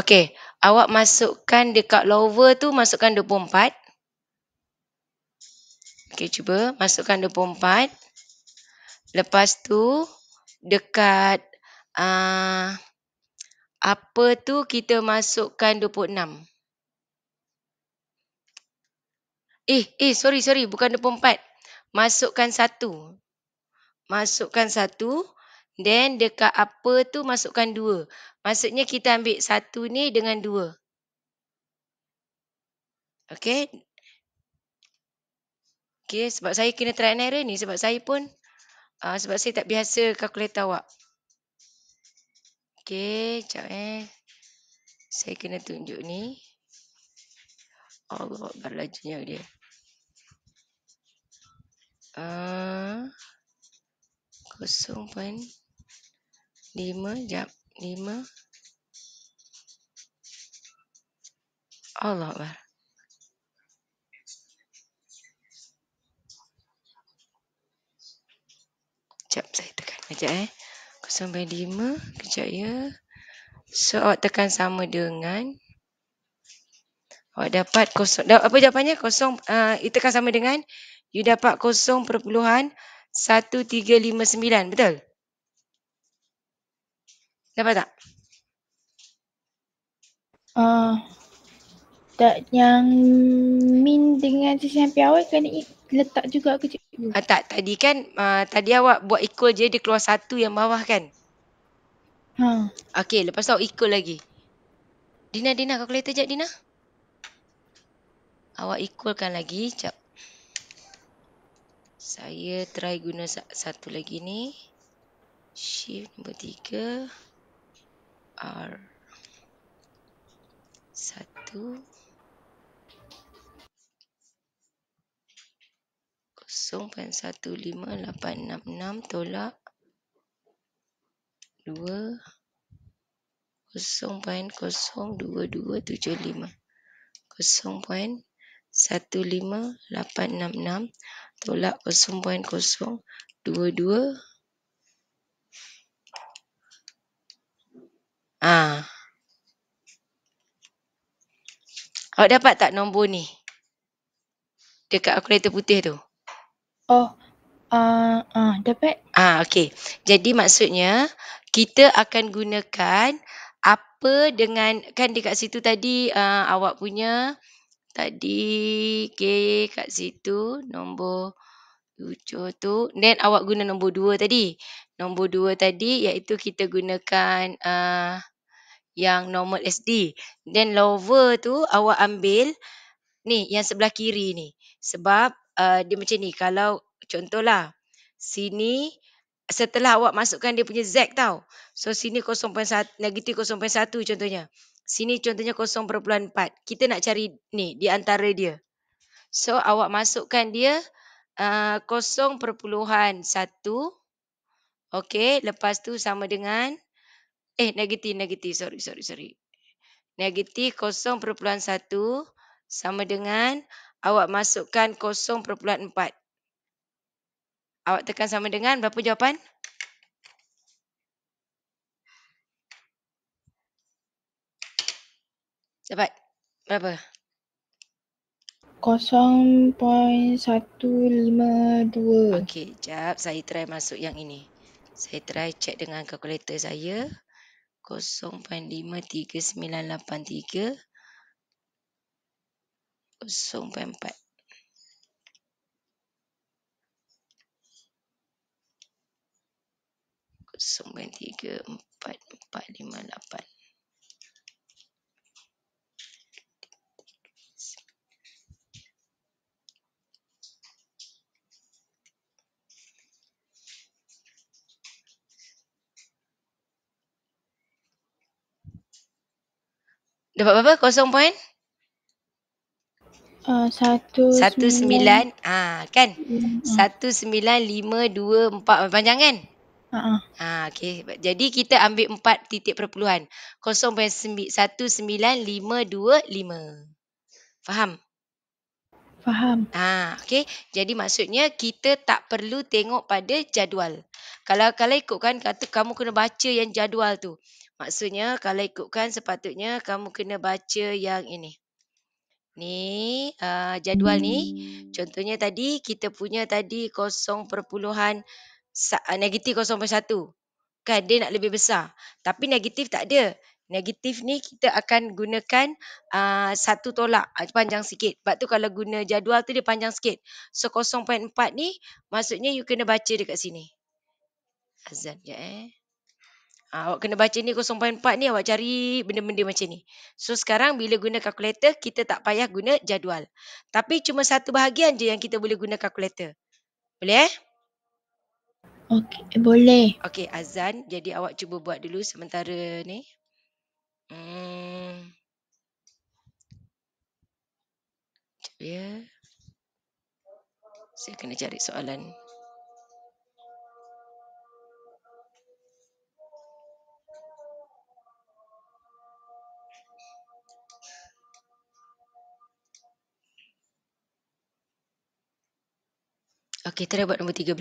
Okey, awak masukkan dekat lower tu, masukkan 24. Okey, cuba masukkan 24. Lepas tu dekat apa tu kita masukkan 26. Sorry, bukan 24. Masukkan 1. Then dekat apa tu masukkan 2. Maksudnya kita ambil 1 ni dengan 2. Okey. Okey, sebab saya kena try and error ni. Sebab saya pun, sebab saya tak biasa kalkulator awak. Okey, sekejap saya kena tunjuk ni. Allah Akbar, lajunya dia. 0.5, jap. 5. Allah Akbar. Sekejap, saya tekan. Sekejap 0.5. Kejap ya. So, awak tekan sama dengan. Awak dapat apa jawapannya? Tekan sama dengan. You dapat 0.1359. Betul? Dapat tak? Tak, yang min dengan sisi hampir awal kena letak juga ke cikgu? Tak, tadi kan tadi awak buat equal je, dia keluar 1 yang bawah kan? Okey, lepas tu awak equal lagi. Dina, kalkulator jap Dina. Awak equalkan lagi. Sekejap. Saya try guna satu lagi ni. Shift nombor 3. R. 1. 0.15866 tolak 2 0.02275 0.15866 tolak 0.022. Awak dapat tak nombor ni dekat kalkulator putih tu? Oh, dapat. Okey. Jadi maksudnya kita akan gunakan apa dengan, kan dekat situ tadi awak punya tadi kat situ nombor 7 tu, then awak guna nombor 2 tadi. Nombor 2 tadi iaitu kita gunakan yang normal SD. Then lower tu awak ambil ni yang sebelah kiri ni. Sebab dia macam ni, kalau contohlah sini setelah awak masukkan dia punya Z tau. So sini 0.1, negatif 0.1 contohnya. Sini contohnya 0.4. Kita nak cari ni di antara dia. So awak masukkan dia 0.1. Okey, lepas tu sama dengan negatif. Sorry. Negatif 0.1 sama dengan awak masukkan 0.4. Awak tekan sama dengan berapa jawapan? Dapat berapa? 0.152. Okey, jap saya try masuk yang ini. Saya try check dengan kalkulator saya. 0.53983 0.4. 0.34458. Dapat berapa? 0.19 kan? 19524 panjang kan? Okey. Jadi kita ambil 4 titik perpuluhan. 0.19525. Faham? Faham. Okey. Jadi maksudnya kita tak perlu tengok pada jadual. Kalau ikutkan kata kamu kena baca yang jadual tu. Maksudnya kalau ikutkan sepatutnya kamu kena baca yang ini. Ni jadual ni. Contohnya tadi kita punya tadi negatif 0.1. Kan dia nak lebih besar. Tapi negatif tak ada. Negatif ni kita akan gunakan satu tolak, panjang sikit. Sebab tu kalau guna jadual tu dia panjang sikit. So 0.4 ni maksudnya you kena baca dekat sini. Azan je awak kena baca ni 0.4 ni, awak cari benda-benda macam ni. So sekarang bila guna kalkulator kita tak payah guna jadual. Tapi cuma satu bahagian je yang kita boleh guna kalkulator. Boleh Okey, boleh. Okey, azan. Jadi awak cuba buat dulu sementara ni. Sekejap ya. Saya kena cari soalan. Okey, try buat nombor 13.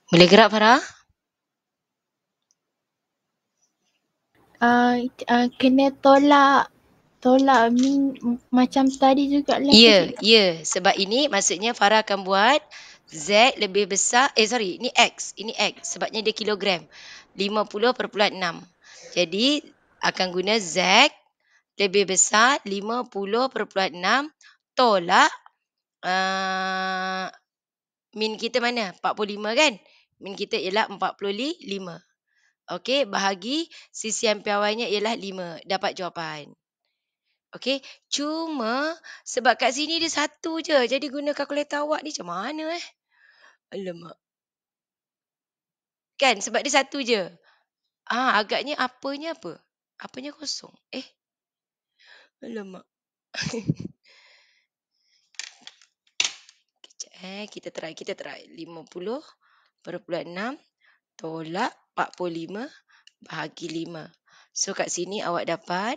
Boleh gerak Farah? Kena tolak min macam tadi jugalah ke Ya, cikgu? ya. Sebab ini maksudnya Farah akan buat Z lebih besar, ini X. Ini X sebabnya dia kilogram. 50,6. Jadi akan guna Z lebih besar 50,6 tolak min kita mana? 45 kan? Min kita ialah 45. Okey, bahagi sisian piawainya ialah 5. Dapat jawapan. Okey, cuma sebab kat sini dia satu je. Jadi guna kalkulator awak ni macam mana Alamak. Kan sebab dia satu je. Agaknya apanya apa? Apanya kosong. Alamak. Kejap kita try. 50,6 tolak 45 bahagi 5. So kat sini awak dapat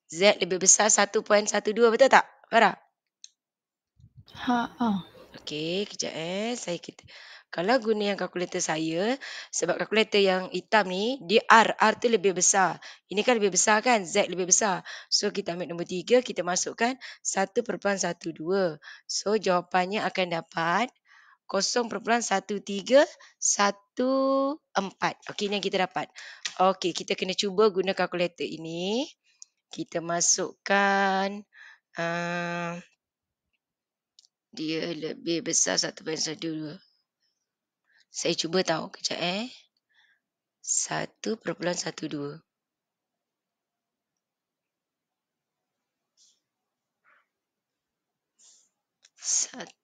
Z lebih besar 1.12, betul tak Farah? Okey, kejap Kalau guna yang kalkulator saya, sebab kalkulator yang hitam ni, dia R tu lebih besar. Ini kan lebih besar kan, Z lebih besar. So, kita ambil nombor 3, kita masukkan 1.12. So, jawapannya akan dapat 0.1314. Okey, ini yang kita dapat. Okey, kita kena cuba guna kalkulator ini. Kita masukkan dia lebih besar 1.12. Saya cuba tahu kejap 1.12. Satu.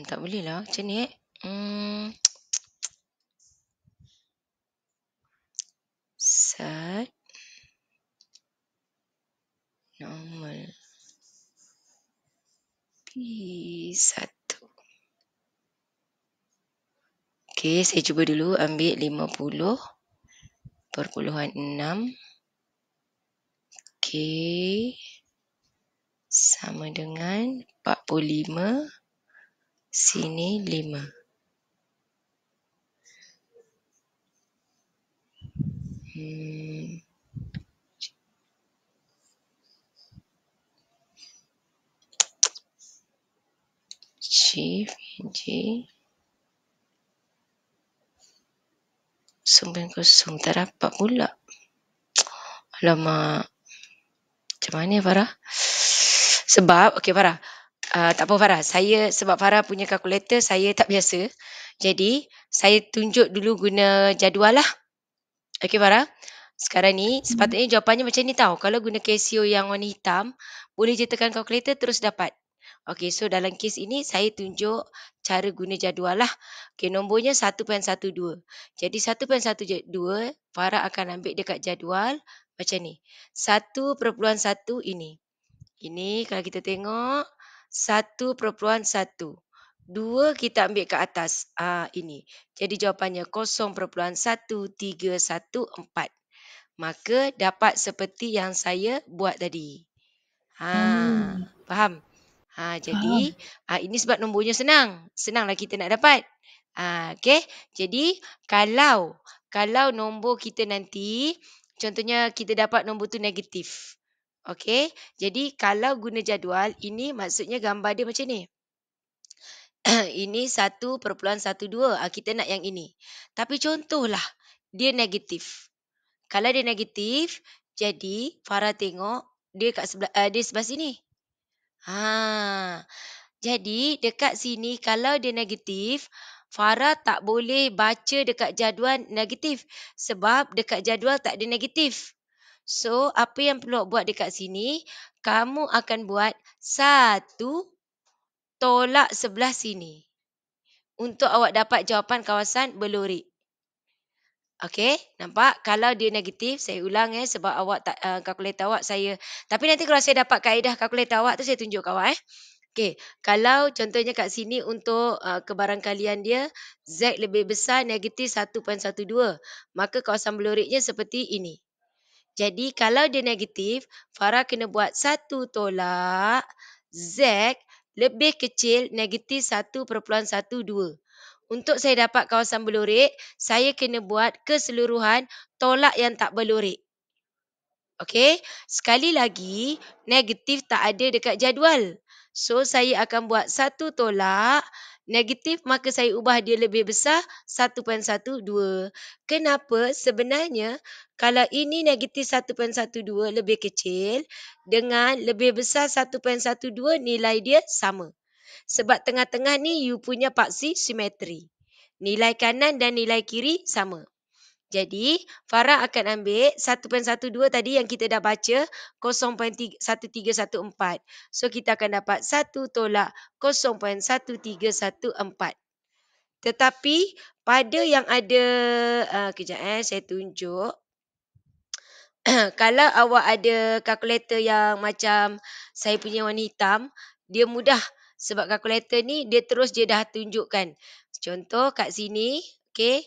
Tak boleh lah macam ni Set normal P1. Okey, saya cuba dulu ambil 50,6. Okey. Sama dengan 45. Sini 5. Shift J 90 tak dapat pula. Alamak. Macam mana Farah? Sebab, okey Farah. Tak apa Farah. Sebab Farah punya kalkulator saya tak biasa. Jadi, saya tunjuk dulu guna jadual lah. Okey Farah. Sekarang ni, sepatutnya jawapannya macam ni tau. Kalau guna Casio yang warna hitam, boleh je tekan kalkulator terus dapat. Okey, so dalam kes ini saya tunjuk cara guna jadual lah. Okey, nombornya 1.12. Jadi 1.12 Farah akan ambil dekat jadual macam ni. 1.1 ini. Ini kalau kita tengok 1.1. 2 kita ambil ke atas. Ini. Jadi jawapannya 0.1314. Maka dapat seperti yang saya buat tadi. Faham? Jadi ini sebab nombornya senang. Senanglah kita nak dapat. Okey. Jadi kalau nombor kita nanti contohnya kita dapat nombor tu negatif. Okey. Jadi kalau guna jadual ini maksudnya gambar dia macam ni. Ini 1,12. Kita nak yang ini. Tapi contohlah, dia negatif. Kalau dia negatif, jadi Farah tengok dia sebelah sini. Jadi dekat sini kalau dia negatif, Farah tak boleh baca dekat jadual negatif sebab dekat jadual tak ada negatif. So, apa yang perlu awak buat dekat sini, kamu akan buat 1 tolak sebelah sini untuk awak dapat jawapan kawasan berlori. Okey, nampak? Kalau dia negatif, saya ulang sebab awak tak kalkulator awak saya. Tapi nanti kalau saya dapat kaedah kalkulator awak tu saya tunjuk kat awak. Okey, kalau contohnya kat sini untuk kebarangkalian dia Z lebih besar negatif 1.12, maka kawasan berloriknya seperti ini. Jadi kalau dia negatif, Farah kena buat 1 tolak Z lebih kecil negatif 1.12. Untuk saya dapat kawasan berlorik, saya kena buat keseluruhan tolak yang tak berlorik. Okey, sekali lagi negatif tak ada dekat jadual. So saya akan buat 1 tolak negatif, maka saya ubah dia lebih besar 1.12. Kenapa? Sebenarnya kalau ini negatif 1.12 lebih kecil dengan lebih besar 1.12 nilai dia sama. Sebab tengah-tengah ni you punya paksi simetri. Nilai kanan dan nilai kiri sama. Jadi, Farah akan ambil 1.12 tadi yang kita dah baca 0.1314. So, kita akan dapat 1 tolak 0.1314. Tetapi, pada yang ada, kejap saya tunjuk. Kalau awak ada kalkulator yang macam saya punya warna hitam, dia mudah sebab kalkulator ni dia dah tunjukkan. Contoh kat sini, okey,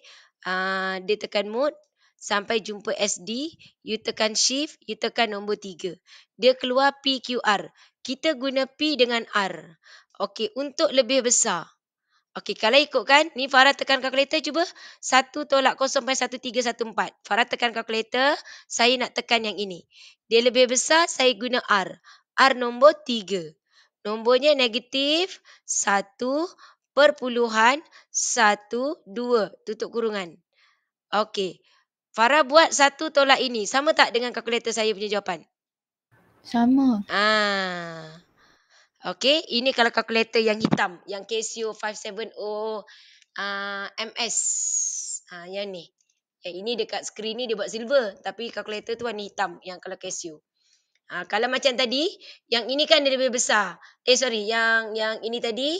dia tekan mode sampai jumpa SD, you tekan shift, you tekan nombor 3. Dia keluar PQR. Kita guna P dengan R. Okey, untuk lebih besar. Okey, kalau ikutkan, ni Farah tekan kalkulator cuba. 1 tolak 0.1314. Farah tekan kalkulator, saya nak tekan yang ini. Dia lebih besar, saya guna R. R nombor 3. Nombornya negatif 1.12. Tutup kurungan. Okey. Farah buat 1 tolak ini. Sama tak dengan kalkulator saya punya jawapan? Sama. Okey, ini kalau kalkulator yang hitam, yang Casio 570 MS. Yang ni. Yang ini dekat skrin ni dia buat silver, tapi kalkulator tu warna hitam yang kalau Casio. Kalau macam tadi, yang ini kan dia lebih besar. Yang ini tadi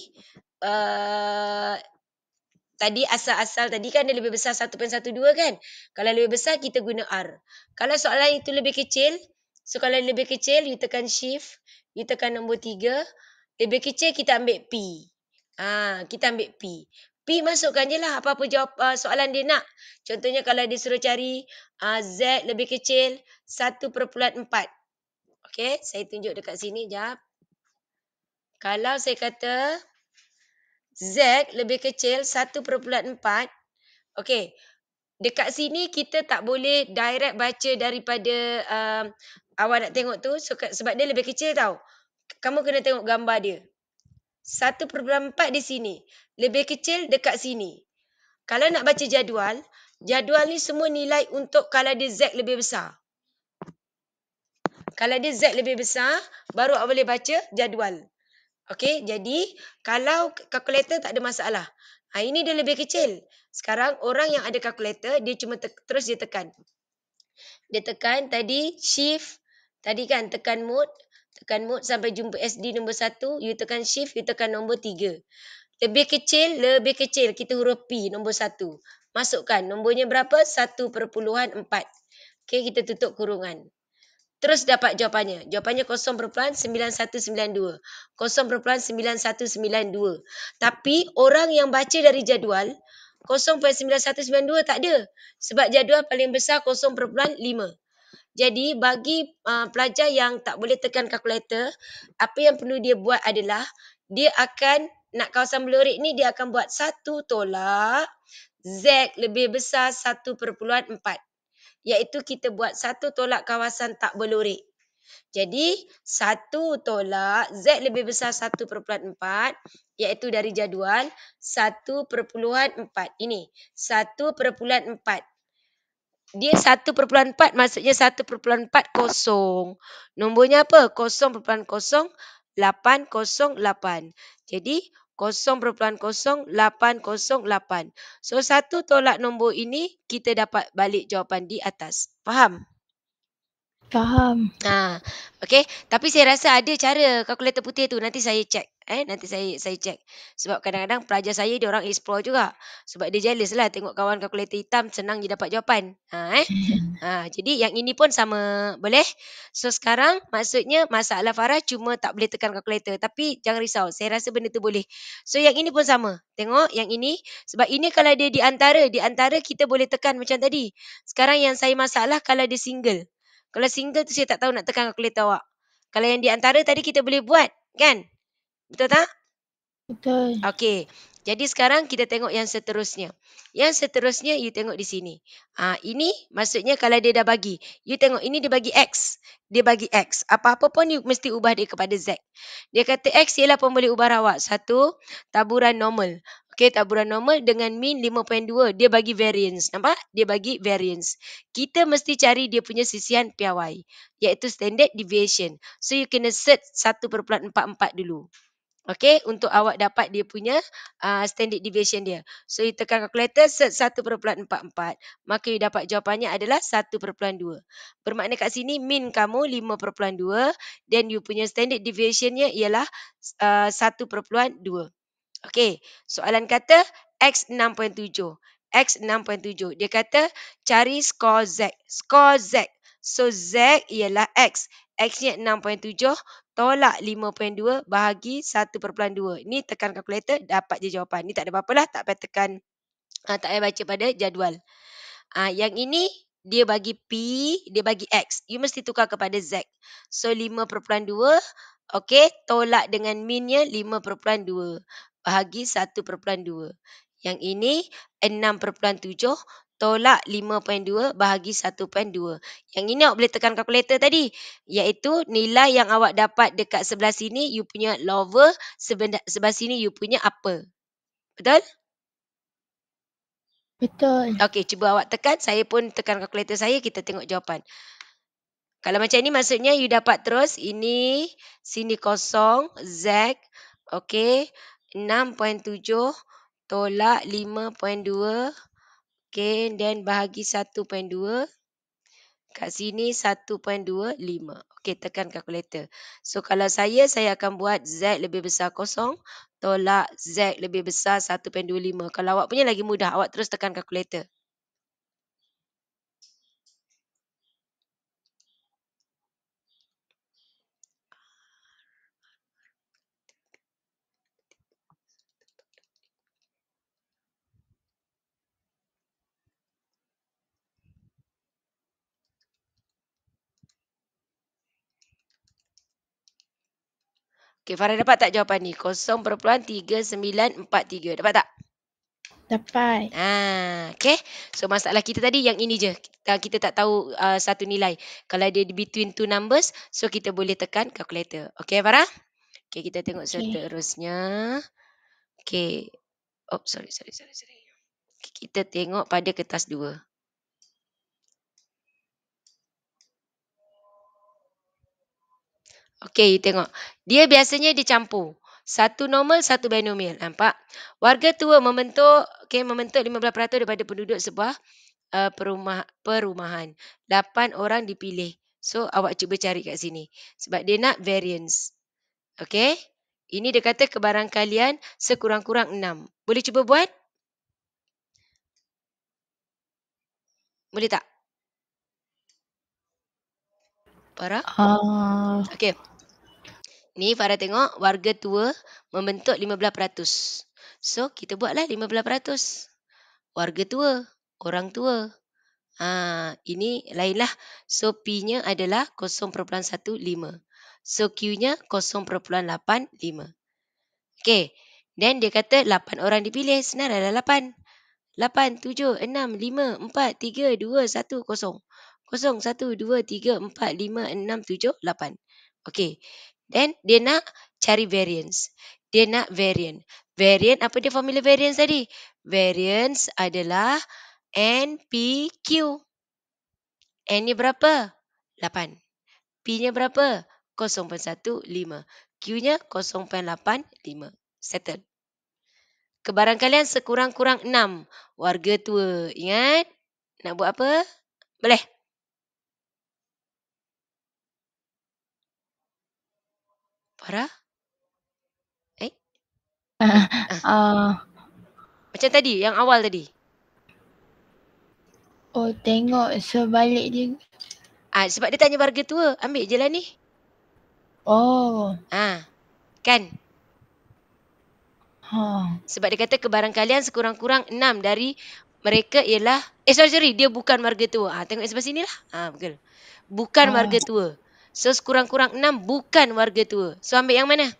tadi asal-asal tadi kan dia lebih besar 1.12 kan. Kalau lebih besar kita guna R. Kalau soalan itu lebih kecil, so kalau lebih kecil you tekan shift, you tekan nombor 3. Lebih kecil kita ambil P. Kita ambil P. P masukkan je lah apa-apa jawab soalan dia nak. Contohnya kalau dia suruh cari Z lebih kecil 1.4. Okey, saya tunjuk dekat sini jap. Kalau saya kata Z lebih kecil 1.4. Okey, dekat sini kita tak boleh direct baca daripada awak nak tengok tu sebab dia lebih kecil tau. Kamu kena tengok gambar dia. 1.4 di sini. Lebih kecil dekat sini. Kalau nak baca jadual, jadual ni semua nilai untuk kalau dia Z lebih besar. Kalau dia Z lebih besar, baru awak boleh baca jadual. Okey, jadi kalau kalkulator tak ada masalah. Ini dia lebih kecil. Sekarang orang yang ada kalkulator, dia cuma terus dia tekan. Dia tekan tadi shift, tadi kan tekan mode sampai jumpa SD nombor 1, you tekan shift, you tekan nombor 3. Lebih kecil, kita huruf P nombor 1. Masukkan nombornya berapa? 1.4. Okey, kita tutup kurungan. Terus dapat jawapannya. Jawapannya 0.9192. 0.9192. Tapi orang yang baca dari jadual 0.9192 tak ada. Sebab jadual paling besar 0.5. Jadi bagi pelajar yang tak boleh tekan kalkulator, apa yang perlu dia buat adalah dia akan nak kawasan berlorik ni dia akan buat 1 tolak Z lebih besar 1.4. Iaitu kita buat 1 tolak kawasan tak berlorik. Jadi 1 tolak Z lebih besar 1/4 iaitu dari jadual 1/4. Ini 1/4. Dia 1/4 maksudnya 1/40. Nombornya apa? 0.0808. Jadi 0.0808. So 1 tolak nombor ini kita dapat balik jawapan di atas. Faham? Faham. Okey. Tapi saya rasa ada cara kalkulator putih tu. Nanti saya cek. Nanti saya cek. Sebab kadang-kadang pelajar saya dia orang explore juga. Sebab dia jealous lah tengok kawan kalkulator hitam senang je dapat jawapan. Jadi yang ini pun sama. Boleh? So sekarang maksudnya masalah Farah cuma tak boleh tekan kalkulator. Tapi jangan risau. Saya rasa benda tu boleh. So yang ini pun sama. Tengok yang ini. Sebab ini kalau dia di antara kita boleh tekan macam tadi. Sekarang yang saya masalah kalau dia single. Kalau single tu saya tak tahu nak tekan kalkulator awak. Kalau yang di antara tadi kita boleh buat, kan? Betul tak? Betul. Okey. Jadi sekarang kita tengok yang seterusnya. Yang seterusnya you tengok di sini. Ini maksudnya kalau dia dah bagi. You tengok ini dia bagi X. Dia bagi X. Apa-apa pun you mesti ubah dia kepada Z. Dia kata X ialah pemboleh ubah rawak. 1, taburan normal. Okey, taburan normal dengan min 5.2. Dia bagi variance. Nampak? Dia bagi variance. Kita mesti cari dia punya sisian piawai. Iaitu standard deviation. So you kena search 1/44 dulu. Okey, untuk awak dapat dia punya standard deviation dia. So, you tekan kalkulator, search 1/44. Maka you dapat jawapannya adalah 1/2. Bermakna kat sini min kamu 5/2 dan you punya standard deviationnya ialah 1/2. Okey, soalan kata X 6.7. X 6.7. Dia kata cari skor Z. Skor Z. So Z ialah X. X-nya 6.7 tolak 5.2 bahagi 1/2. Ni tekan kalkulator dapat je jawapan. Ni tak ada apa-apa lah, tak payah tekan, tak payah baca pada jadual. Yang ini dia bagi P, dia bagi X. You mesti tukar kepada Z. So 5/2, okey, tolak dengan minnya 5/2 bahagi 1/2. Yang ini 6/7 tolak 5.2 bahagi 1.2. Yang ini awak boleh tekan kalkulator tadi, iaitu nilai yang awak dapat dekat sebelah sini you punya lower, sebelah sini you punya upper. Betul? Betul. Okey, cuba awak tekan, saya pun tekan kalkulator saya, kita tengok jawapan. Kalau macam ni maksudnya you dapat terus ini, sini kosong, Z, okey, 6.7 tolak 5.2, okey, then bahagi 1.2, kat sini 1.25. Okey, tekan kalkulator. So kalau saya akan buat Z lebih besar kosong, tolak Z lebih besar 1.25. Kalau awak punya lagi mudah, awak terus tekan kalkulator. Okey, Farah dapat tak jawapan ni? 0.3943. Dapat tak? Dapat. Okey. So masalah kita tadi yang ini je. Kita tak tahu satu nilai. Kalau dia between two numbers, so kita boleh tekan calculator. Okey, Farah? Okey, kita tengok Okey. seterusnya. Okey. Oh, sorry. Kita tengok pada kertas 2. Okey, tengok. Dia biasanya dicampur. Satu normal, satu binomial. Nampak? Warga tua membentuk 15% daripada penduduk sebuah perumahan. 8 orang dipilih. So, awak cuba cari kat sini. Sebab dia nak variance. Okey? Ini dia kata kebarangkalian sekurang-kurang 6. Boleh cuba buat? Boleh tak? Farah? Okey. Ni Farah tengok warga tua membentuk 15%. So, kita buatlah 15%. Warga tua, orang tua. Ini lainlah. So, P-nya adalah 0.15. So, Q-nya 0.85. Okey. Then dia kata 8 orang dipilih. Senar adalah 8. 8, 7, 6, 5, 4, 3, 2, 1, 0. Kosong, 1, 2, 3, 4, 5, 6, 7, 8. Okey. Then dia nak cari variance. Dia nak variant. Variant, apa dia formula variance tadi? Variance adalah NPQ. N-nya berapa? 8. P-nya berapa? 0.15. Q-nya 0.85. Settle. Kebarangkalian sekurang-kurang 6. Warga tua. Ingat? Nak buat apa? Boleh? Farah? Boleh? Macam tadi, yang awal tadi. Oh, tengok sebalik dia. Sebab dia tanya warga tua. Ambil je lah ni. Oh. Kan? Ha. Sebab dia kata kebarangkalian sekurang-kurang 6 dari mereka ialah, sorry, dia bukan warga tua. Tengok sebelah sini lah. Betul. Bukan warga tua. So, sekurang-kurang 6 bukan warga tua. So, ambil yang mana?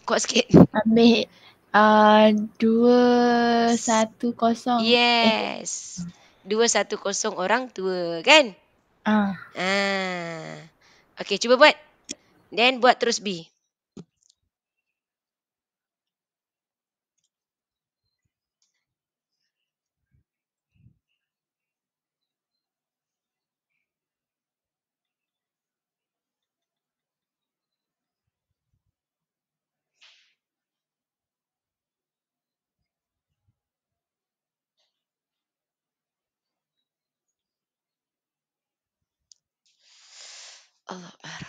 Kuat sikit. Ambil 210. Yes. 210 orang tua, kan? Okey, cuba buat. Then buat terus B. Allah Akbar.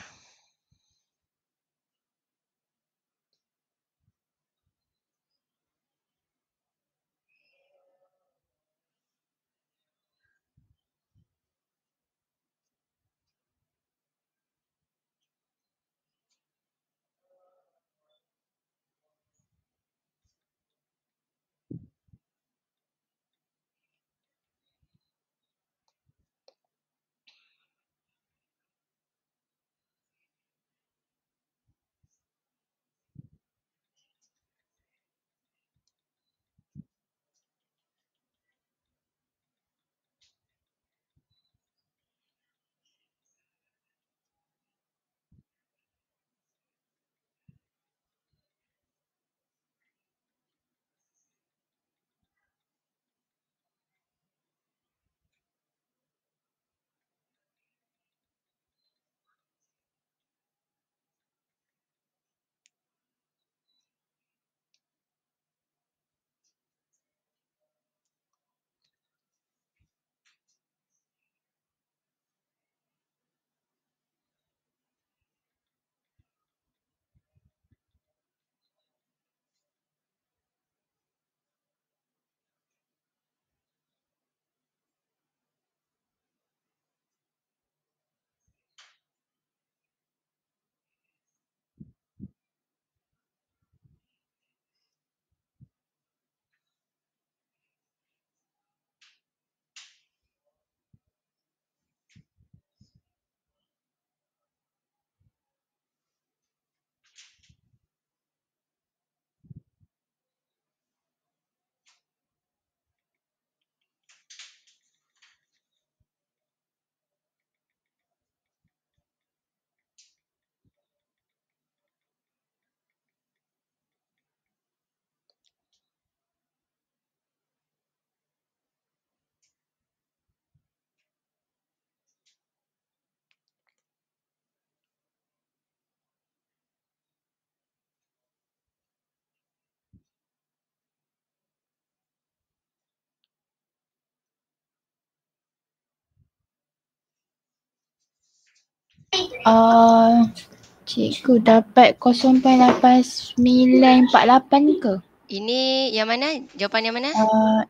Cikgu dapat 0.8948 ke? Ini yang mana? Jawapan yang mana?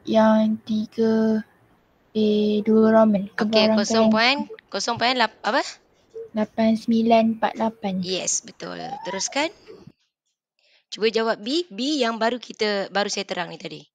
Yang 3A2 Roman. Okey, Kebarangkalian 8948. Yes, betul. Teruskan. Cuba jawab B. B yang baru saya terang ni tadi.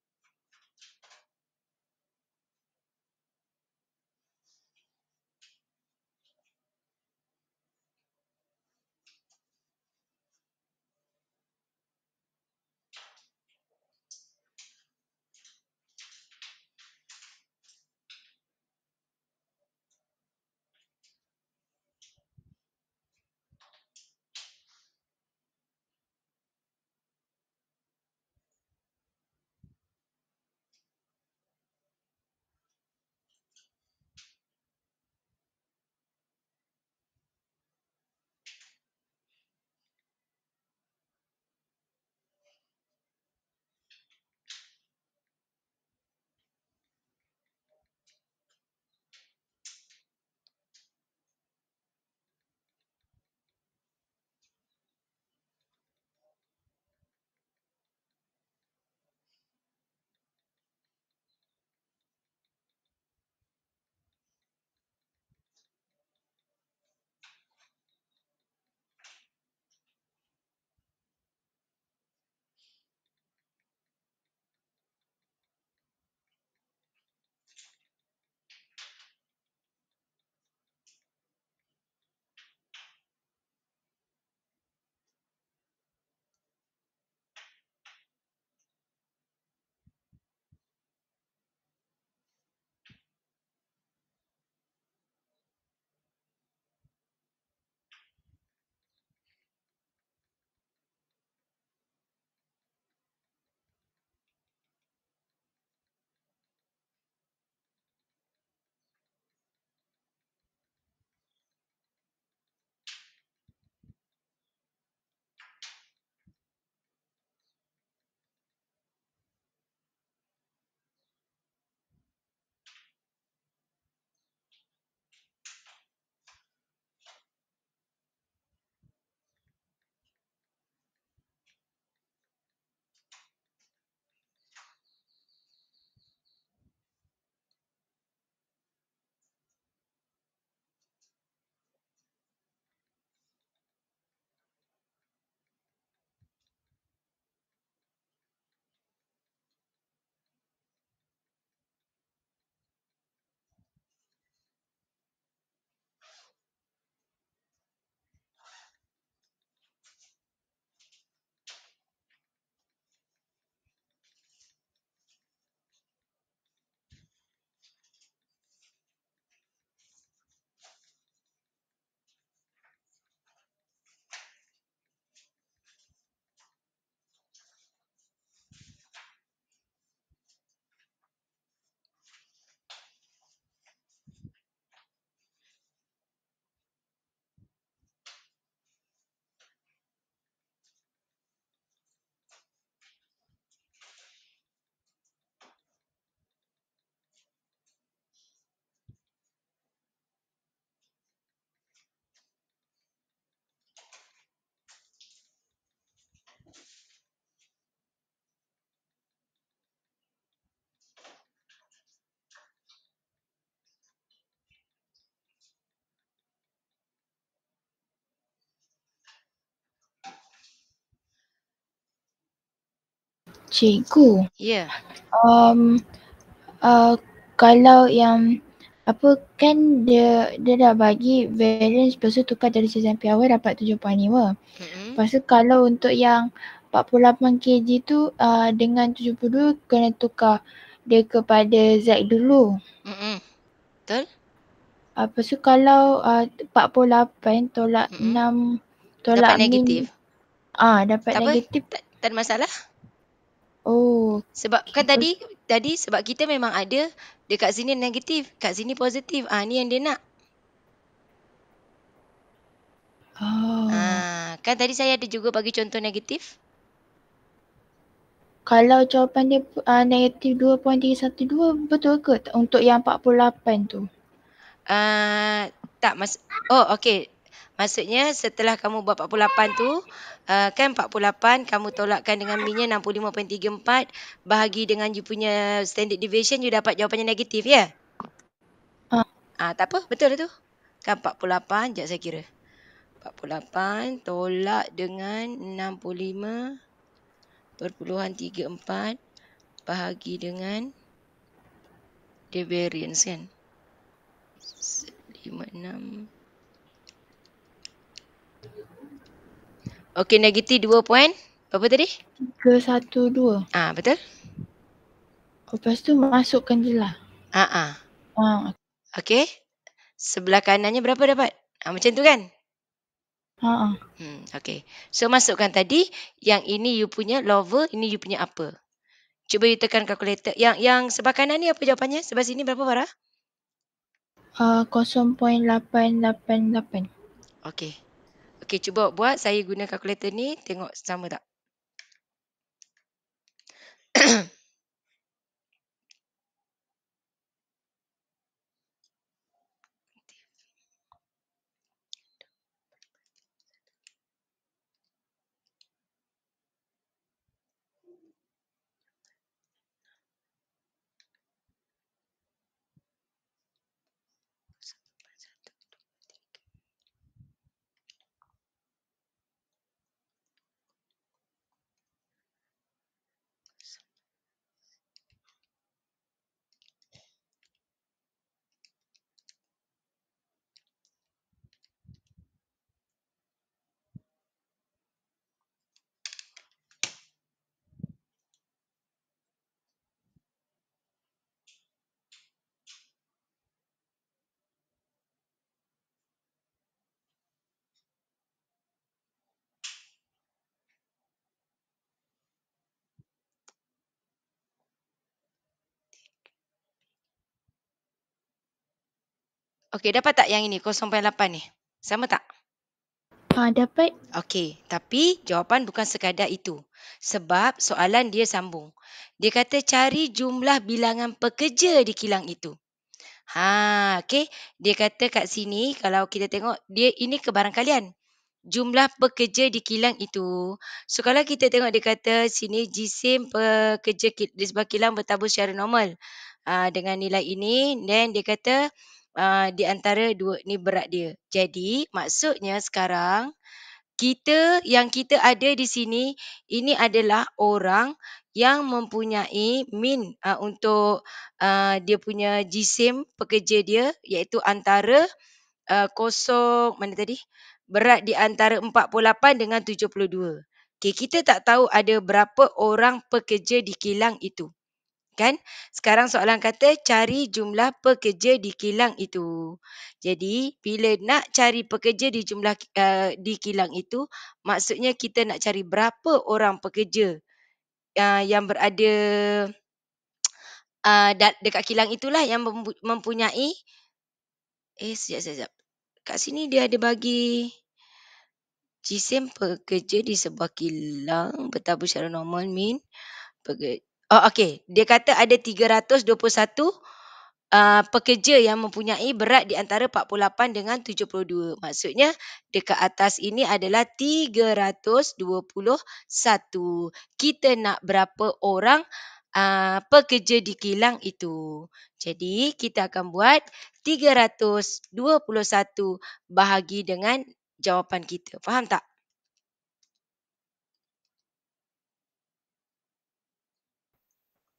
Cikgu, Ya. um, kalau yang apa kan dia dah bagi variance, lepas tu tukar dari CSMP awal dapat 7.5. Mm-mm. Lepas tu kalau untuk yang 48 kg tu dengan 72 kena tukar dia kepada Z dulu. Mm-mm. Betul? Lepas tu kalau 48 tolak Mm-mm. 6 Dapat tolak min negatif. dapat Tak apa? negatif. Tak ada masalah. Oh, Sebab kan lepas tadi sebab kita memang ada dekat sini negatif, kat sini positif. Ni yang dia nak. oh. Kan tadi saya ada juga bagi contoh negatif. Kalau jawapan dia negatif 2.312 betul ke untuk yang 48 tu? Tak okey. Maksudnya setelah kamu buat 48 tu, kan 48 kamu tolakkan dengan minnya 65.34 bahagi dengan you punya standard deviation, you dapat jawapannya negatif, ya? Tak apa, betul tu. Kan 48, sekejap saya kira. 48 tolak dengan 65.34 bahagi dengan dia variance kan. 56. Okey, negatif 2 point. Berapa tadi? 312. Betul? Lepas tu masukkan je lah. Ah. Ah, Okey. Sebelah kanannya berapa dapat? Macam tu kan? ah. Okey. So masukkan tadi, yang ini you punya lower, ini you punya upper. Cuba you tekan kalkulator. Yang sebelah kanan ni apa jawapannya? Sebelah sini berapa, Farah? 0.888. Okey. Okey, cuba buat. Saya guna kalkulator ni, tengok sama tak. Okey, dapat tak yang ini 0.8 ni? Sama tak? Dapat. Okey, tapi jawapan bukan sekadar itu. Sebab soalan dia sambung. Dia kata cari jumlah bilangan pekerja di kilang itu. Okey. Dia kata kat sini kalau kita tengok dia ini kebarangkalian. Jumlah pekerja di kilang itu. So kalau kita tengok dia kata sini jisim pekerja di sebuah kilang bertabur secara normal. Dengan nilai ini, then dia kata di antara dua ni berat dia. Jadi maksudnya sekarang yang kita ada di sini, ini adalah orang yang mempunyai min untuk dia punya jisim pekerja dia, iaitu antara kosong mana tadi? Berat di antara 48 dengan 72. Okey, kita tak tahu ada berapa orang pekerja di kilang itu. Kan? Sekarang soalan kata cari jumlah pekerja di kilang itu. Jadi bila nak cari pekerja di kilang itu, maksudnya kita nak cari berapa orang pekerja yang berada dekat kilang itulah yang mempunyai sekejap. Kat sini dia ada bagi jisim pekerja di sebuah kilang bertabur secara normal min okey. Dia kata ada 321 pekerja yang mempunyai berat di antara 48 dengan 72. Maksudnya dekat atas ini adalah 321. Kita nak berapa orang pekerja di kilang itu. Jadi kita akan buat 321 bahagi dengan jawapan kita. Faham tak?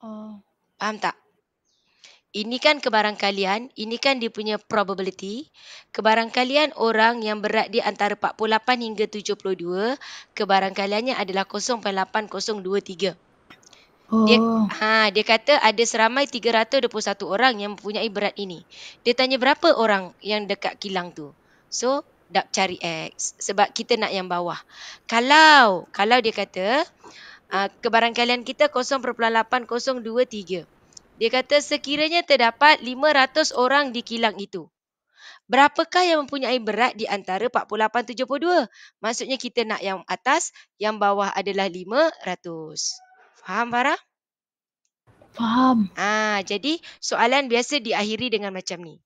Oh. Faham tak? Ini kan kebarangkalian, ini kan dia punya probability. Kebarangkalian orang yang berat di antara 48 hingga 72, kebarangkaliannya adalah 0.8023. Dia Oh. dia kata ada seramai 321 orang yang mempunyai berat ini. Dia tanya berapa orang yang dekat kilang tu. So, dak cari X sebab kita nak yang bawah. Kalau dia kata kebarangkalian kita 0.8023. Dia kata sekiranya terdapat 500 orang di kilang itu. Berapakah yang mempunyai berat di antara 48 72? Maksudnya kita nak yang atas, yang bawah adalah 500. Faham Farah? Faham. Jadi soalan biasa diakhiri dengan macam ni.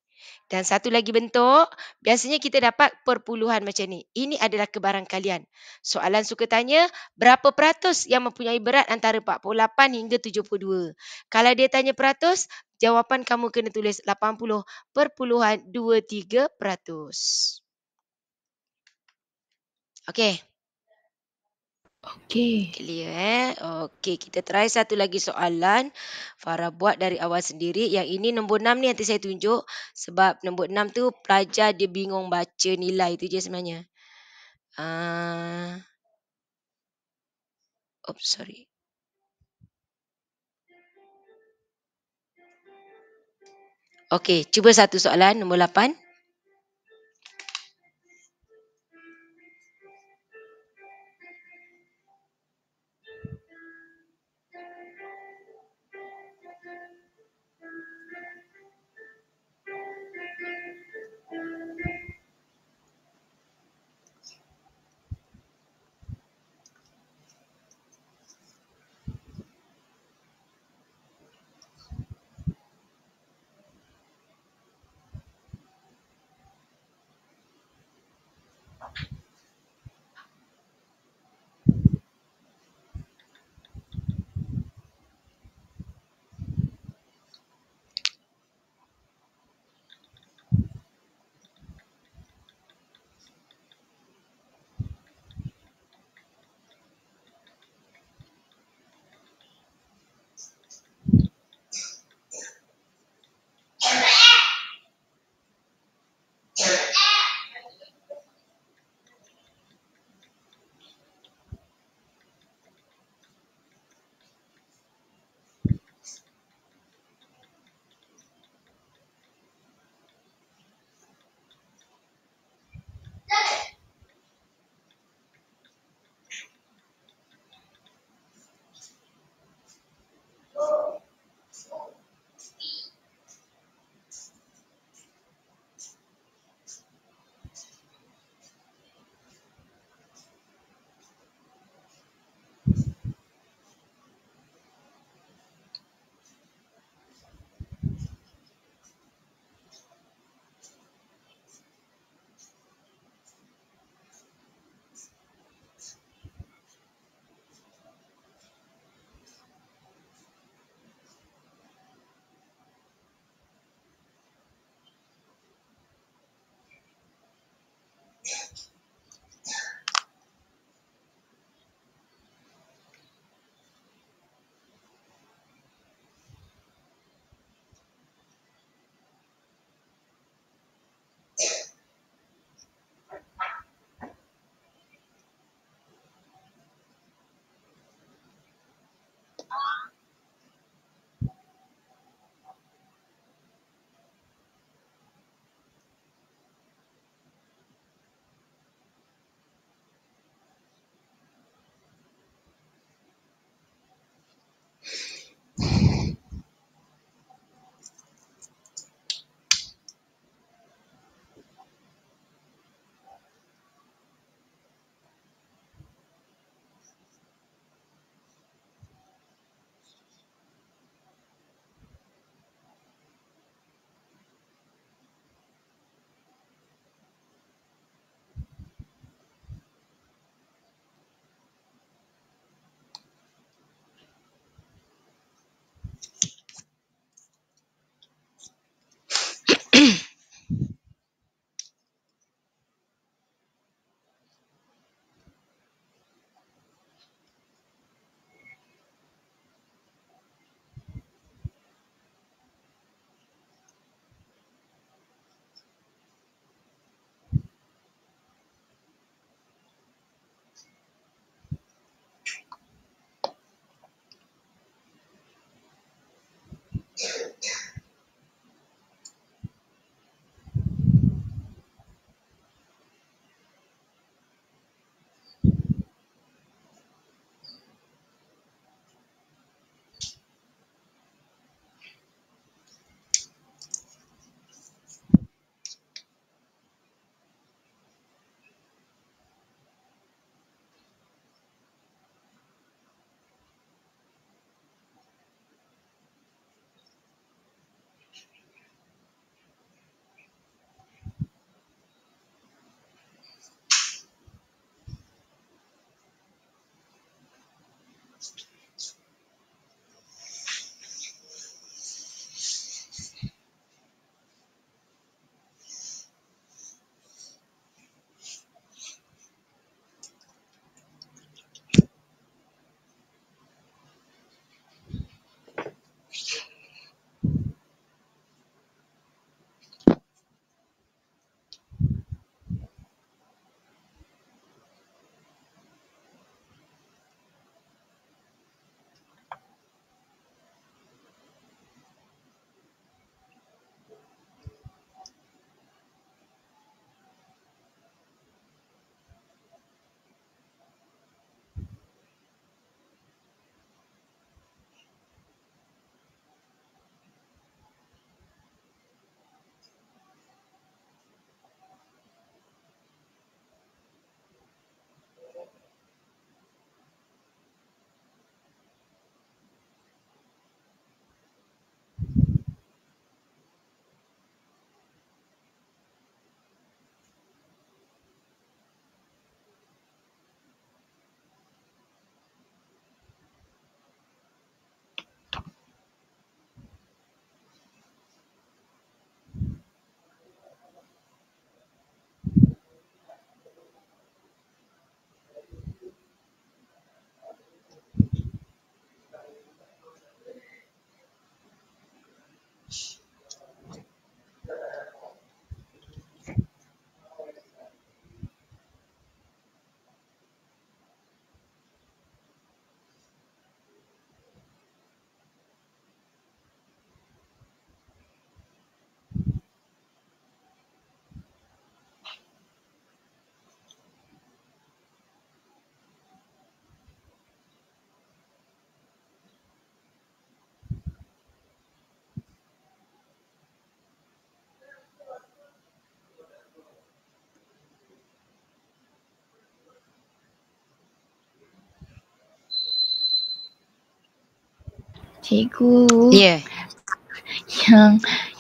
Dan satu lagi bentuk, biasanya kita dapat perpuluhan macam ni. Ini adalah kebarangkalian. Soalan suka tanya, berapa peratus yang mempunyai berat antara 48 hingga 72? Kalau dia tanya peratus, jawapan kamu kena tulis 80.23%. Okey. Okey. Clear Okey, kita try satu lagi soalan. Farah buat dari awal sendiri. Yang ini nombor 6 ni nanti saya tunjuk. Sebab nombor 6 tu pelajar dia bingung baca nilai tu je sebenarnya. Oops, sorry. Okey, cuba satu soalan nombor 8. Cikgu, Ya.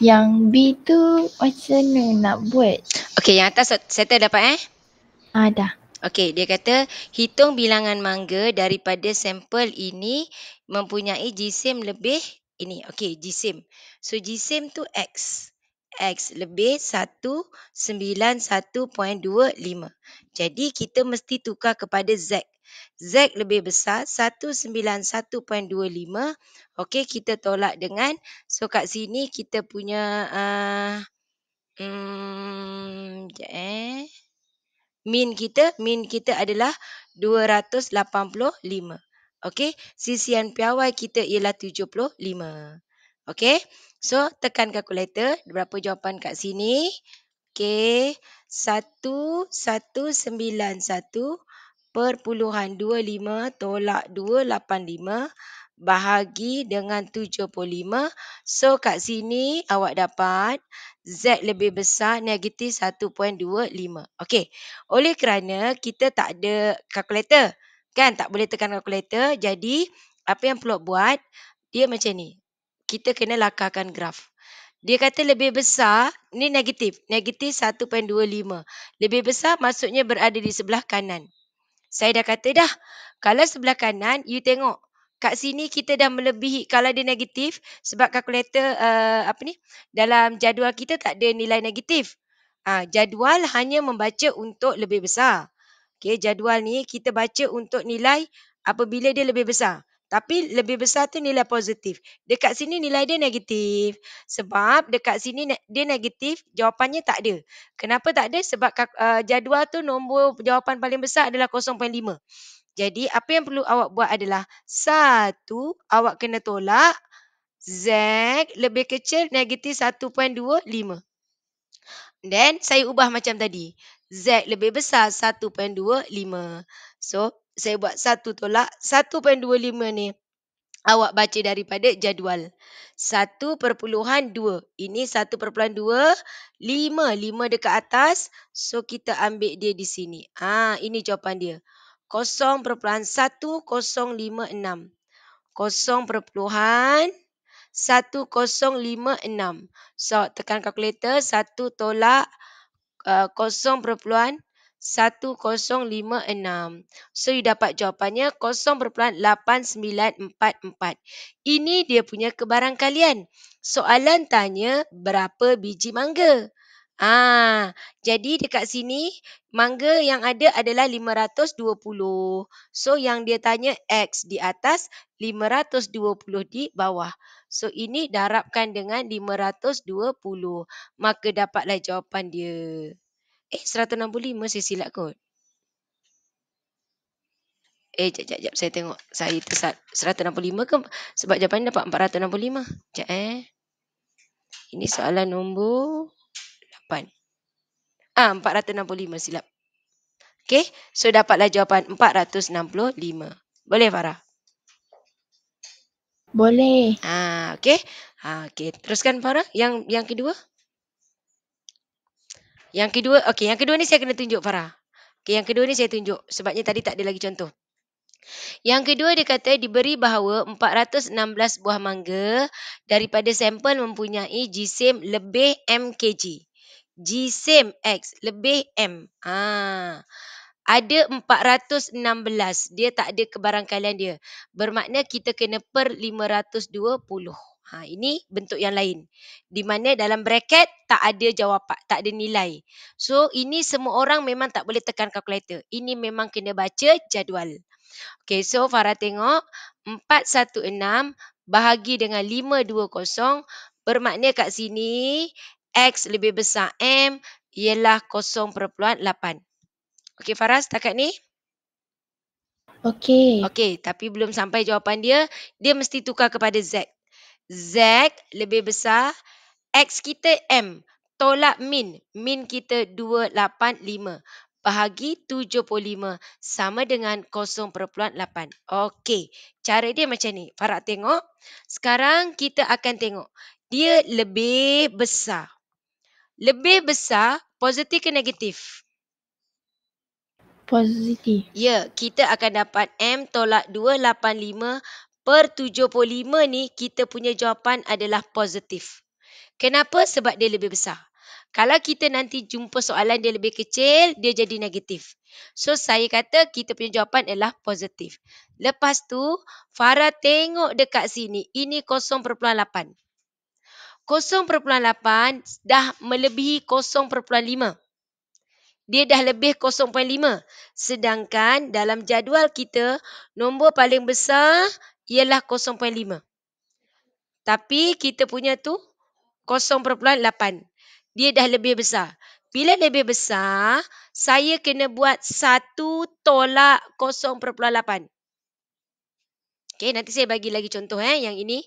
yang B tu macam mana nak buat? Okey, yang atas settle dapat Dah. Okey, dia kata hitung bilangan mangga daripada sampel ini mempunyai jisim lebih ini. Okey, jisim. So jisim tu X. X lebih 191.25. Jadi kita mesti tukar kepada Z. Z lebih besar 191.25. Okey, kita tolak dengan, so kat sini kita punya sekejap min kita adalah 285. Okey, sisian piawai kita ialah 75. Okey, so tekan kalkulator, berapa jawapan kat sini? Okey, 1191.25 tolak 285 bahagi dengan 75. So kat sini awak dapat Z lebih besar negatif 1.25. Okey, oleh kerana kita tak ada kalkulator, kan, tak boleh tekan kalkulator, jadi apa yang perlu buat, dia macam ni. Kita kena lakarkan graf. Dia kata lebih besar, ni negatif 1.25. Lebih besar maksudnya berada di sebelah kanan. Saya dah kata dah, kalau sebelah kanan, you tengok. Kat sini kita dah melebihi, kalau dia negatif, sebab kalkulator dalam jadual kita tak ada nilai negatif. Jadual hanya membaca untuk lebih besar. Okey, jadual ni kita baca untuk nilai apabila dia lebih besar. Tapi lebih besar tu nilai positif. Dekat sini nilai dia negatif. Sebab dekat sini dia negatif, jawapannya tak ada. Kenapa tak ada? Sebab jadual tu nombor jawapan paling besar adalah 0.5. Jadi apa yang perlu awak buat adalah, satu, awak kena tolak Z lebih kecil negatif 1.25. Then saya ubah macam tadi. Z lebih besar 1.25. So saya buat 1 tolak 1.25 ni. Awak baca daripada jadual. 1.2. Ini 1.2. 5 dekat atas. So kita ambil dia di sini. Ini jawapan dia. 0.1056. 0.1056. So tekan kalkulator. 1 tolak 0.1056. So you dapat jawapannya 0.8944. Ini dia punya kebarangkalian. Soalan tanya berapa biji mangga. Jadi dekat sini mangga yang ada adalah 520. So yang dia tanya X di atas, 520 di bawah. So ini darabkan dengan 520. Maka dapatlah jawapan dia. 165 saya silap kot. Jap, saya tengok. Saya tersat 165 ke? Sebab jawapan dapat 465. Sekejap Ini soalan nombor 8. 465 silap. Okey, so dapatlah jawapan 465. Boleh Farah? Boleh. Okey. Okey, teruskan Farah. Yang kedua. Yang kedua ni saya kena tunjuk Farah. Okey, yang kedua ni saya tunjuk sebabnya tadi tak ada lagi contoh. Yang kedua dia kata diberi bahawa 416 buah mangga daripada sampel mempunyai jisim lebih M kg. Jisim X lebih M. Ada 416. Dia tak ada kebarangkalian dia. Bermakna kita kena per 520. Ini bentuk yang lain. Di mana dalam bracket tak ada jawapan, tak ada nilai. So ini semua orang memang tak boleh tekan kalkulator. Ini memang kena baca jadual. Okay, so Farah tengok 416 bahagi dengan 520 bermakna kat sini X lebih besar M ialah 0.8. Okey Farah, setakat ni? Okey. Okey, tapi belum sampai jawapan dia. Dia mesti tukar kepada Z. Z lebih besar. X kita M. Tolak min. Min kita 285. Bahagi 75 sama dengan 0.8. Okey, cara dia macam ni. Farah tengok. Sekarang kita akan tengok. Dia lebih besar. Lebih besar, positif ke negatif? Positif. Ya, kita akan dapat M tolak 285 per 75 ni kita punya jawapan adalah positif. Kenapa? Sebab dia lebih besar. Kalau kita nanti jumpa soalan dia lebih kecil, dia jadi negatif. So, saya kata kita punya jawapan adalah positif. Lepas tu, Farah tengok dekat sini. Ini 0.8. 0.8 dah melebihi 0.5. Dia dah lebih 0.5. Sedangkan dalam jadual kita, nombor paling besar ialah 0.5. Tapi kita punya tu 0.8. Dia dah lebih besar. Bila lebih besar, saya kena buat 1 tolak 0.8. Okey, nanti saya bagi lagi contoh yang ini.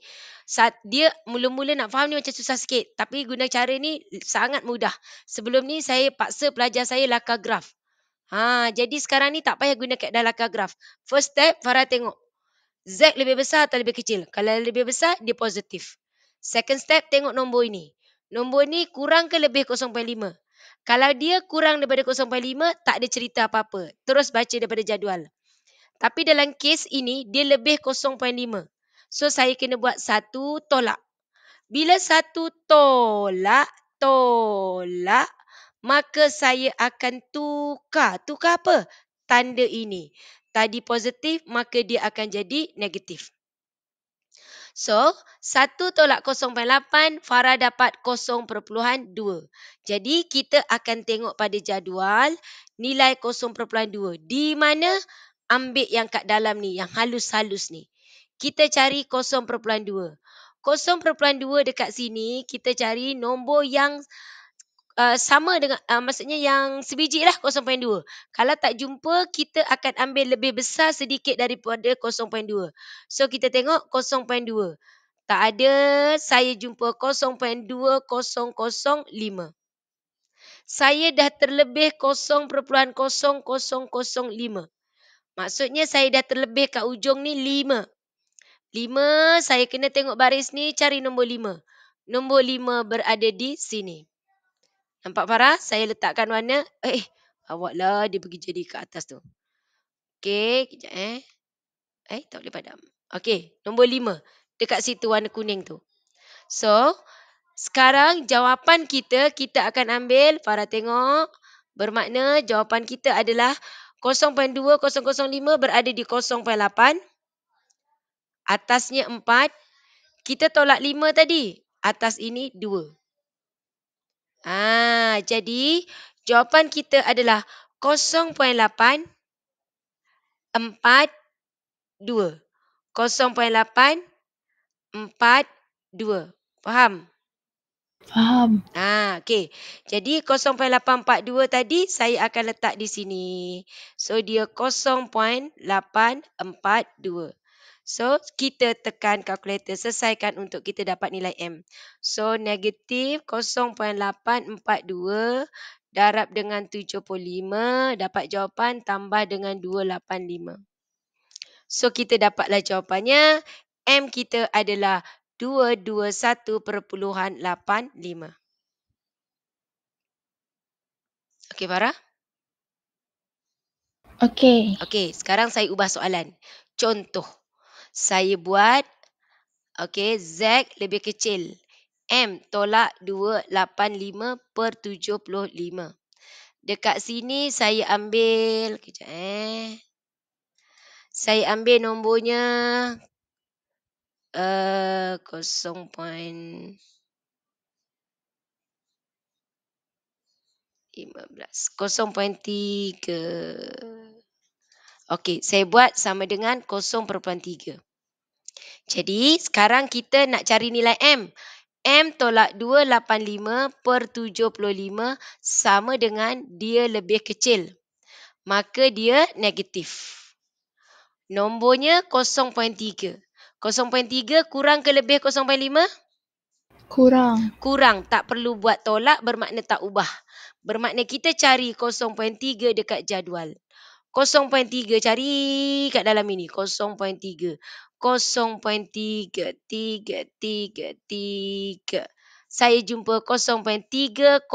Dia mula-mula nak faham ni macam susah sikit. Tapi guna cara ni sangat mudah. Sebelum ni saya paksa pelajar saya lakar graf. Jadi sekarang ni tak payah guna kaedah lakar graf. First step, Farah tengok. Z lebih besar atau lebih kecil? Kalau lebih besar, dia positif. Second step, tengok nombor ini. Nombor ni kurang ke lebih 0.5? Kalau dia kurang daripada 0.5, tak ada cerita apa-apa. Terus baca daripada jadual. Tapi dalam kes ini, dia lebih 0.5. So, saya kena buat 1 tolak. Bila 1 tolak, maka saya akan tukar. Tukar apa? Tanda ini. Tadi positif, maka dia akan jadi negatif. So, 1 tolak 0.8, Farah dapat 0.2. Jadi, kita akan tengok pada jadual nilai 0.2. Di mana? Ambil yang kat dalam ni, yang halus-halus ni. Kita cari 0.2. 0.2 dekat sini, kita cari nombor yang sama dengan, maksudnya yang sebiji lah 0.2. Kalau tak jumpa, kita akan ambil lebih besar sedikit daripada 0.2. So, kita tengok 0.2. Tak ada, saya jumpa 0.2005. Saya dah terlebih 0.0005. Maksudnya saya dah terlebih kat ujung ni 5. 5, saya kena tengok baris ni, cari nombor 5. Nombor 5 berada di sini. Nampak Farah? Saya letakkan warna. Awaklah dia pergi jadi ke atas tu. Okey, kejap tak boleh padam. Okey, nombor 5. Dekat situ warna kuning tu. So, sekarang jawapan kita akan ambil, Farah tengok. Bermakna jawapan kita adalah 0.2005 berada di 0.8. Atasnya 4. Kita tolak 5 tadi. Atas ini 2. Jadi jawapan kita adalah 0.8 42. 0.8 42. Faham? Faham. Okey. Jadi 0.842 tadi saya akan letak di sini. So dia 0.842. So kita tekan kalkulator, selesaikan untuk kita dapat nilai M. So negatif 0.842 darab dengan 75 dapat jawapan tambah dengan 285. So kita dapatlah jawapannya. M kita adalah 221.85. Okey Farah? Okey. Okey, sekarang saya ubah soalan. Contoh. Saya buat Z lebih kecil. M tolak 285 per 75. Dekat sini saya ambil, saya ambil nombornya 0.15. 0.3. Okey, saya buat sama dengan 0.3. Jadi, sekarang kita nak cari nilai M. M tolak 285 per 75 sama dengan dia lebih kecil. Maka dia negatif. Nombornya 0.3. 0.3 kurang ke lebih 0.5? Kurang. Kurang. Tak perlu buat tolak, bermakna tak ubah. Bermakna kita cari 0.3 dekat jadual. 0.3 cari kat dalam ini. 0.3. 0.3. Saya jumpa 0.3015.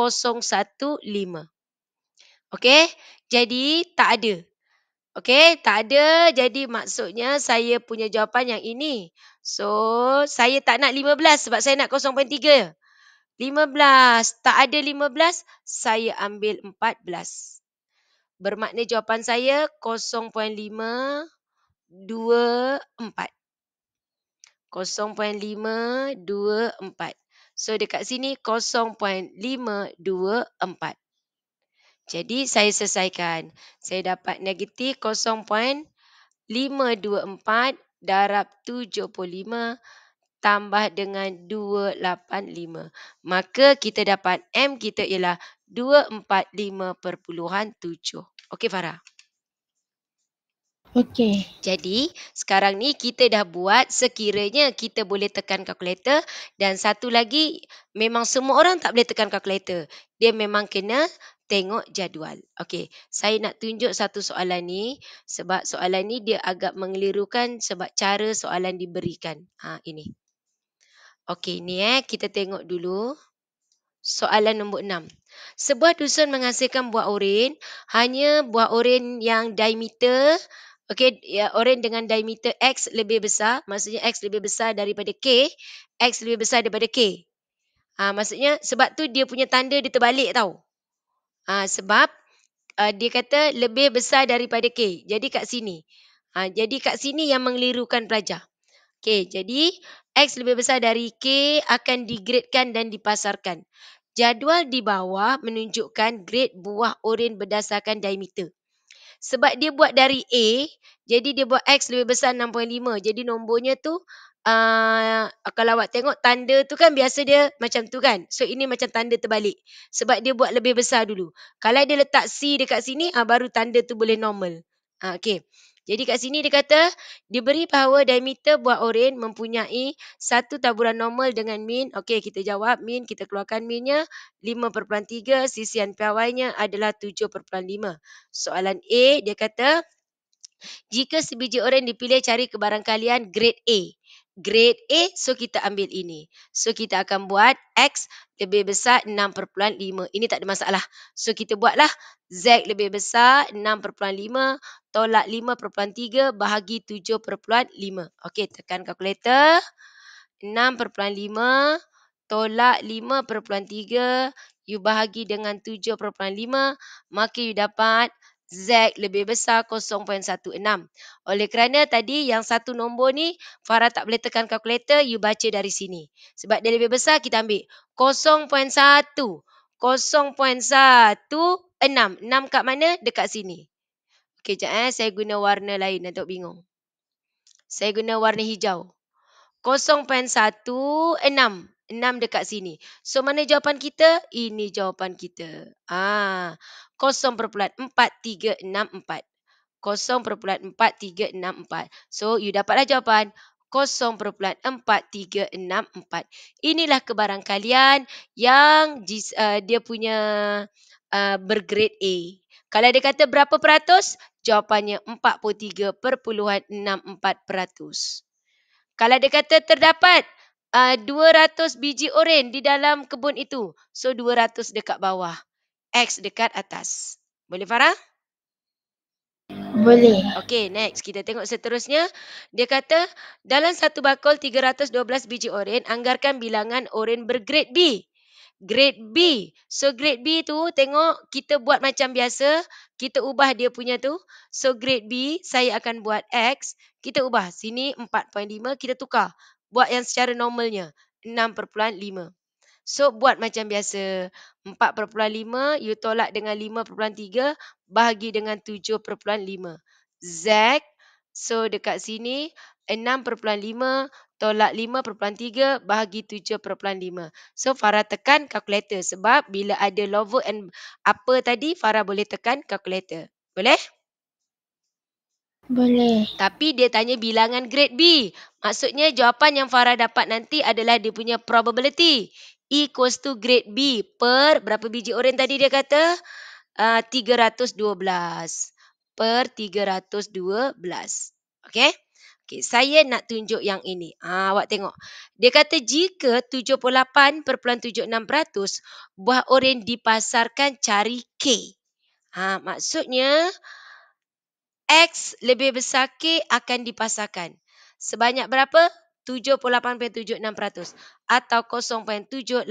Okey? Jadi tak ada. Okey, tak ada. Jadi maksudnya saya punya jawapan yang ini. So, saya tak nak 15 sebab saya nak 0.3. 15, tak ada 15, saya ambil 14. Bermakna jawapan saya 0.524. 0.524. So dekat sini 0.524. Jadi saya selesaikan. Saya dapat negatif 0.524 darab 75 tambah dengan 285. Maka kita dapat M kita ialah 245.7. Okey Farah? Okey. Jadi, sekarang ni kita dah buat sekiranya kita boleh tekan kalkulator dan satu lagi memang semua orang tak boleh tekan kalkulator. Dia memang kena tengok jadual. Okey, saya nak tunjuk satu soalan ni sebab soalan ni dia agak mengelirukan sebab cara soalan diberikan. Ini. Okey, ni kita tengok dulu. Soalan nombor 6. Sebuah dusun menghasilkan buah oren, hanya buah oren yang diameter, okey, ya, oren dengan diameter X lebih besar, maksudnya X lebih besar daripada K, X lebih besar daripada K. Maksudnya sebab tu dia punya tanda dia terbalik tau. Sebab dia kata lebih besar daripada K. Jadi kat sini. Jadi kat sini yang mengelirukan pelajar. Okey, jadi X lebih besar dari K akan digradekan dan dipasarkan. Jadual di bawah menunjukkan grade buah oren berdasarkan diameter. Sebab dia buat dari A, jadi dia buat X lebih besar 6.5. Jadi nombornya tu, kalau awak tengok tanda tu kan biasa dia macam tu kan. So ini macam tanda terbalik. Sebab dia buat lebih besar dulu. Kalau dia letak C dekat sini, baru tanda tu boleh normal. Okey. Jadi kat sini dia kata, diberi bahawa diameter buah oren mempunyai satu taburan normal dengan min. Okey, kita jawab min, kita keluarkan minnya 5.3, sisian piawainya adalah 7.5. Soalan A, dia kata, jika sebiji oren dipilih cari kebarangkalian grade A. Grade A, so kita ambil ini. So kita akan buat X lebih besar 6.5. Ini tak ada masalah. So kita buatlah Z lebih besar 6.5 tolak 5.3 bahagi 7.5. Okey, tekan kalkulator. 6.5 tolak 5.3 you bahagi dengan 7.5, maka you dapat Z lebih besar 0.16. Oleh kerana tadi yang satu nombor ni Farah tak boleh tekan kalkulator, you baca dari sini. Sebab dia lebih besar, kita ambil 0.1. 0.16. 6 kat mana? Dekat sini. Okey, sekejap saya guna warna lain untuk bingung. Saya guna warna hijau. 0.16. 6 dekat sini. So, mana jawapan kita? Ini jawapan kita. 0.4364. 0.4364. So, you dapatlah jawapan 0.4364. Inilah kebarangkalian yang dia punya bergrade A. Kalau dia kata berapa peratus? Jawapannya 43.64%. Kalau dia kata terdapat 200 biji oren di dalam kebun itu. So 200 dekat bawah. X dekat atas. Boleh Farah? Boleh. Okey, next. Kita tengok seterusnya. Dia kata, dalam satu bakul 312 biji oren, anggarkan bilangan oren bergrade B. Grade B. So, grade B tu, tengok kita buat macam biasa. Kita ubah dia punya tu. So, grade B, saya akan buat X. Kita ubah. Sini 4.5, kita tukar. Buat yang secara normalnya. 6.5. So, buat macam biasa. 4.5, you tolak dengan 5.3, bahagi dengan 7.5. Z, so dekat sini 6.5 tolak 5.3 bahagi 7.5. So Farah tekan kalkulator sebab bila ada lower and upper tadi Farah boleh tekan kalkulator. Boleh? Boleh. Tapi dia tanya bilangan grade B. Maksudnya jawapan yang Farah dapat nanti adalah dia punya probability. Equals to grade B per berapa biji oren tadi dia kata? 312 per 312. Okey? Okey, saya nak tunjuk yang ini. Awak tengok. Dia kata jika 78.76% buah oren dipasarkan cari K. Maksudnya X lebih besar K akan dipasarkan. Sebanyak berapa? 78.76% atau 0.7876.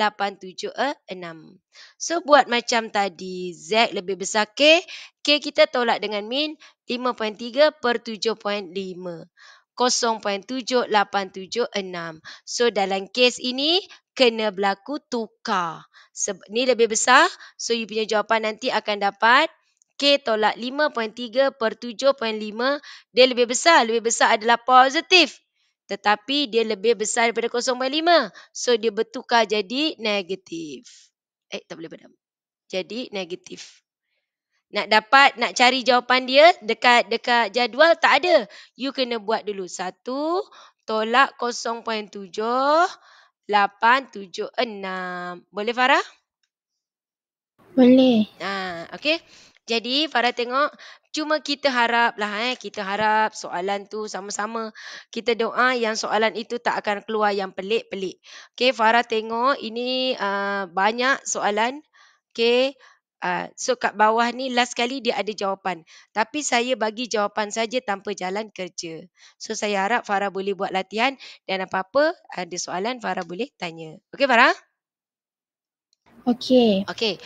So buat macam tadi, Z lebih besar K, K kita tolak dengan min 5.3 per 7.5. 0.7876. So dalam kes ini kena berlaku tukar. Ni lebih besar, so you punya jawapan nanti akan dapat K tolak 5.3 per 7.5. Dia lebih besar adalah positif. Tetapi dia lebih besar daripada 0.5. So dia bertukar jadi negatif. Tak boleh padam. Jadi negatif. Nak cari jawapan dia dekat jadual tak ada. You kena buat dulu. 1 tolak 0.7876. Boleh Farah? Boleh. Okey. Jadi Farah tengok, cuma kita haraplah kita harap soalan tu sama-sama kita doa yang soalan itu tak akan keluar yang pelik-pelik. Okey, Farah tengok ini banyak soalan. Okey. So kat bawah ni last kali dia ada jawapan. Tapi saya bagi jawapan saja tanpa jalan kerja. So saya harap Farah boleh buat latihan dan apa-apa ada soalan Farah boleh tanya. Okey Farah? Okey. Okey.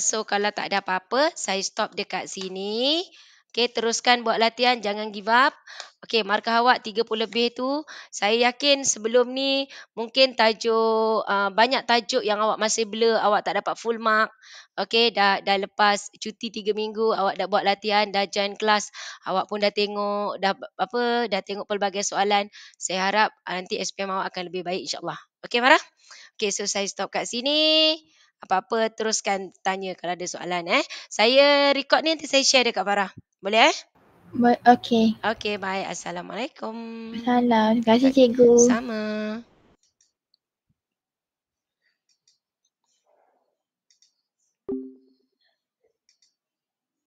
So kalau tak ada apa-apa, saya stop dekat sini. Okey, teruskan buat latihan, jangan give up. Okey, markah awak 30 lebih tu, saya yakin sebelum ni mungkin tajuk banyak tajuk yang awak masih blur, awak tak dapat full mark. Okey, dah lepas cuti 3 minggu, awak dah buat latihan, dah join kelas, awak pun dah tengok dah tengok pelbagai soalan. Saya harap nanti SPM awak akan lebih baik insya-Allah. Okey, Farah? Okay, so saya stop kat sini. Apa-apa teruskan tanya kalau ada soalan. Saya record ni nanti saya share dekat Farah. Boleh Okey. Okay, bye. Assalamualaikum. Salam. Terima kasih cikgu. Sama.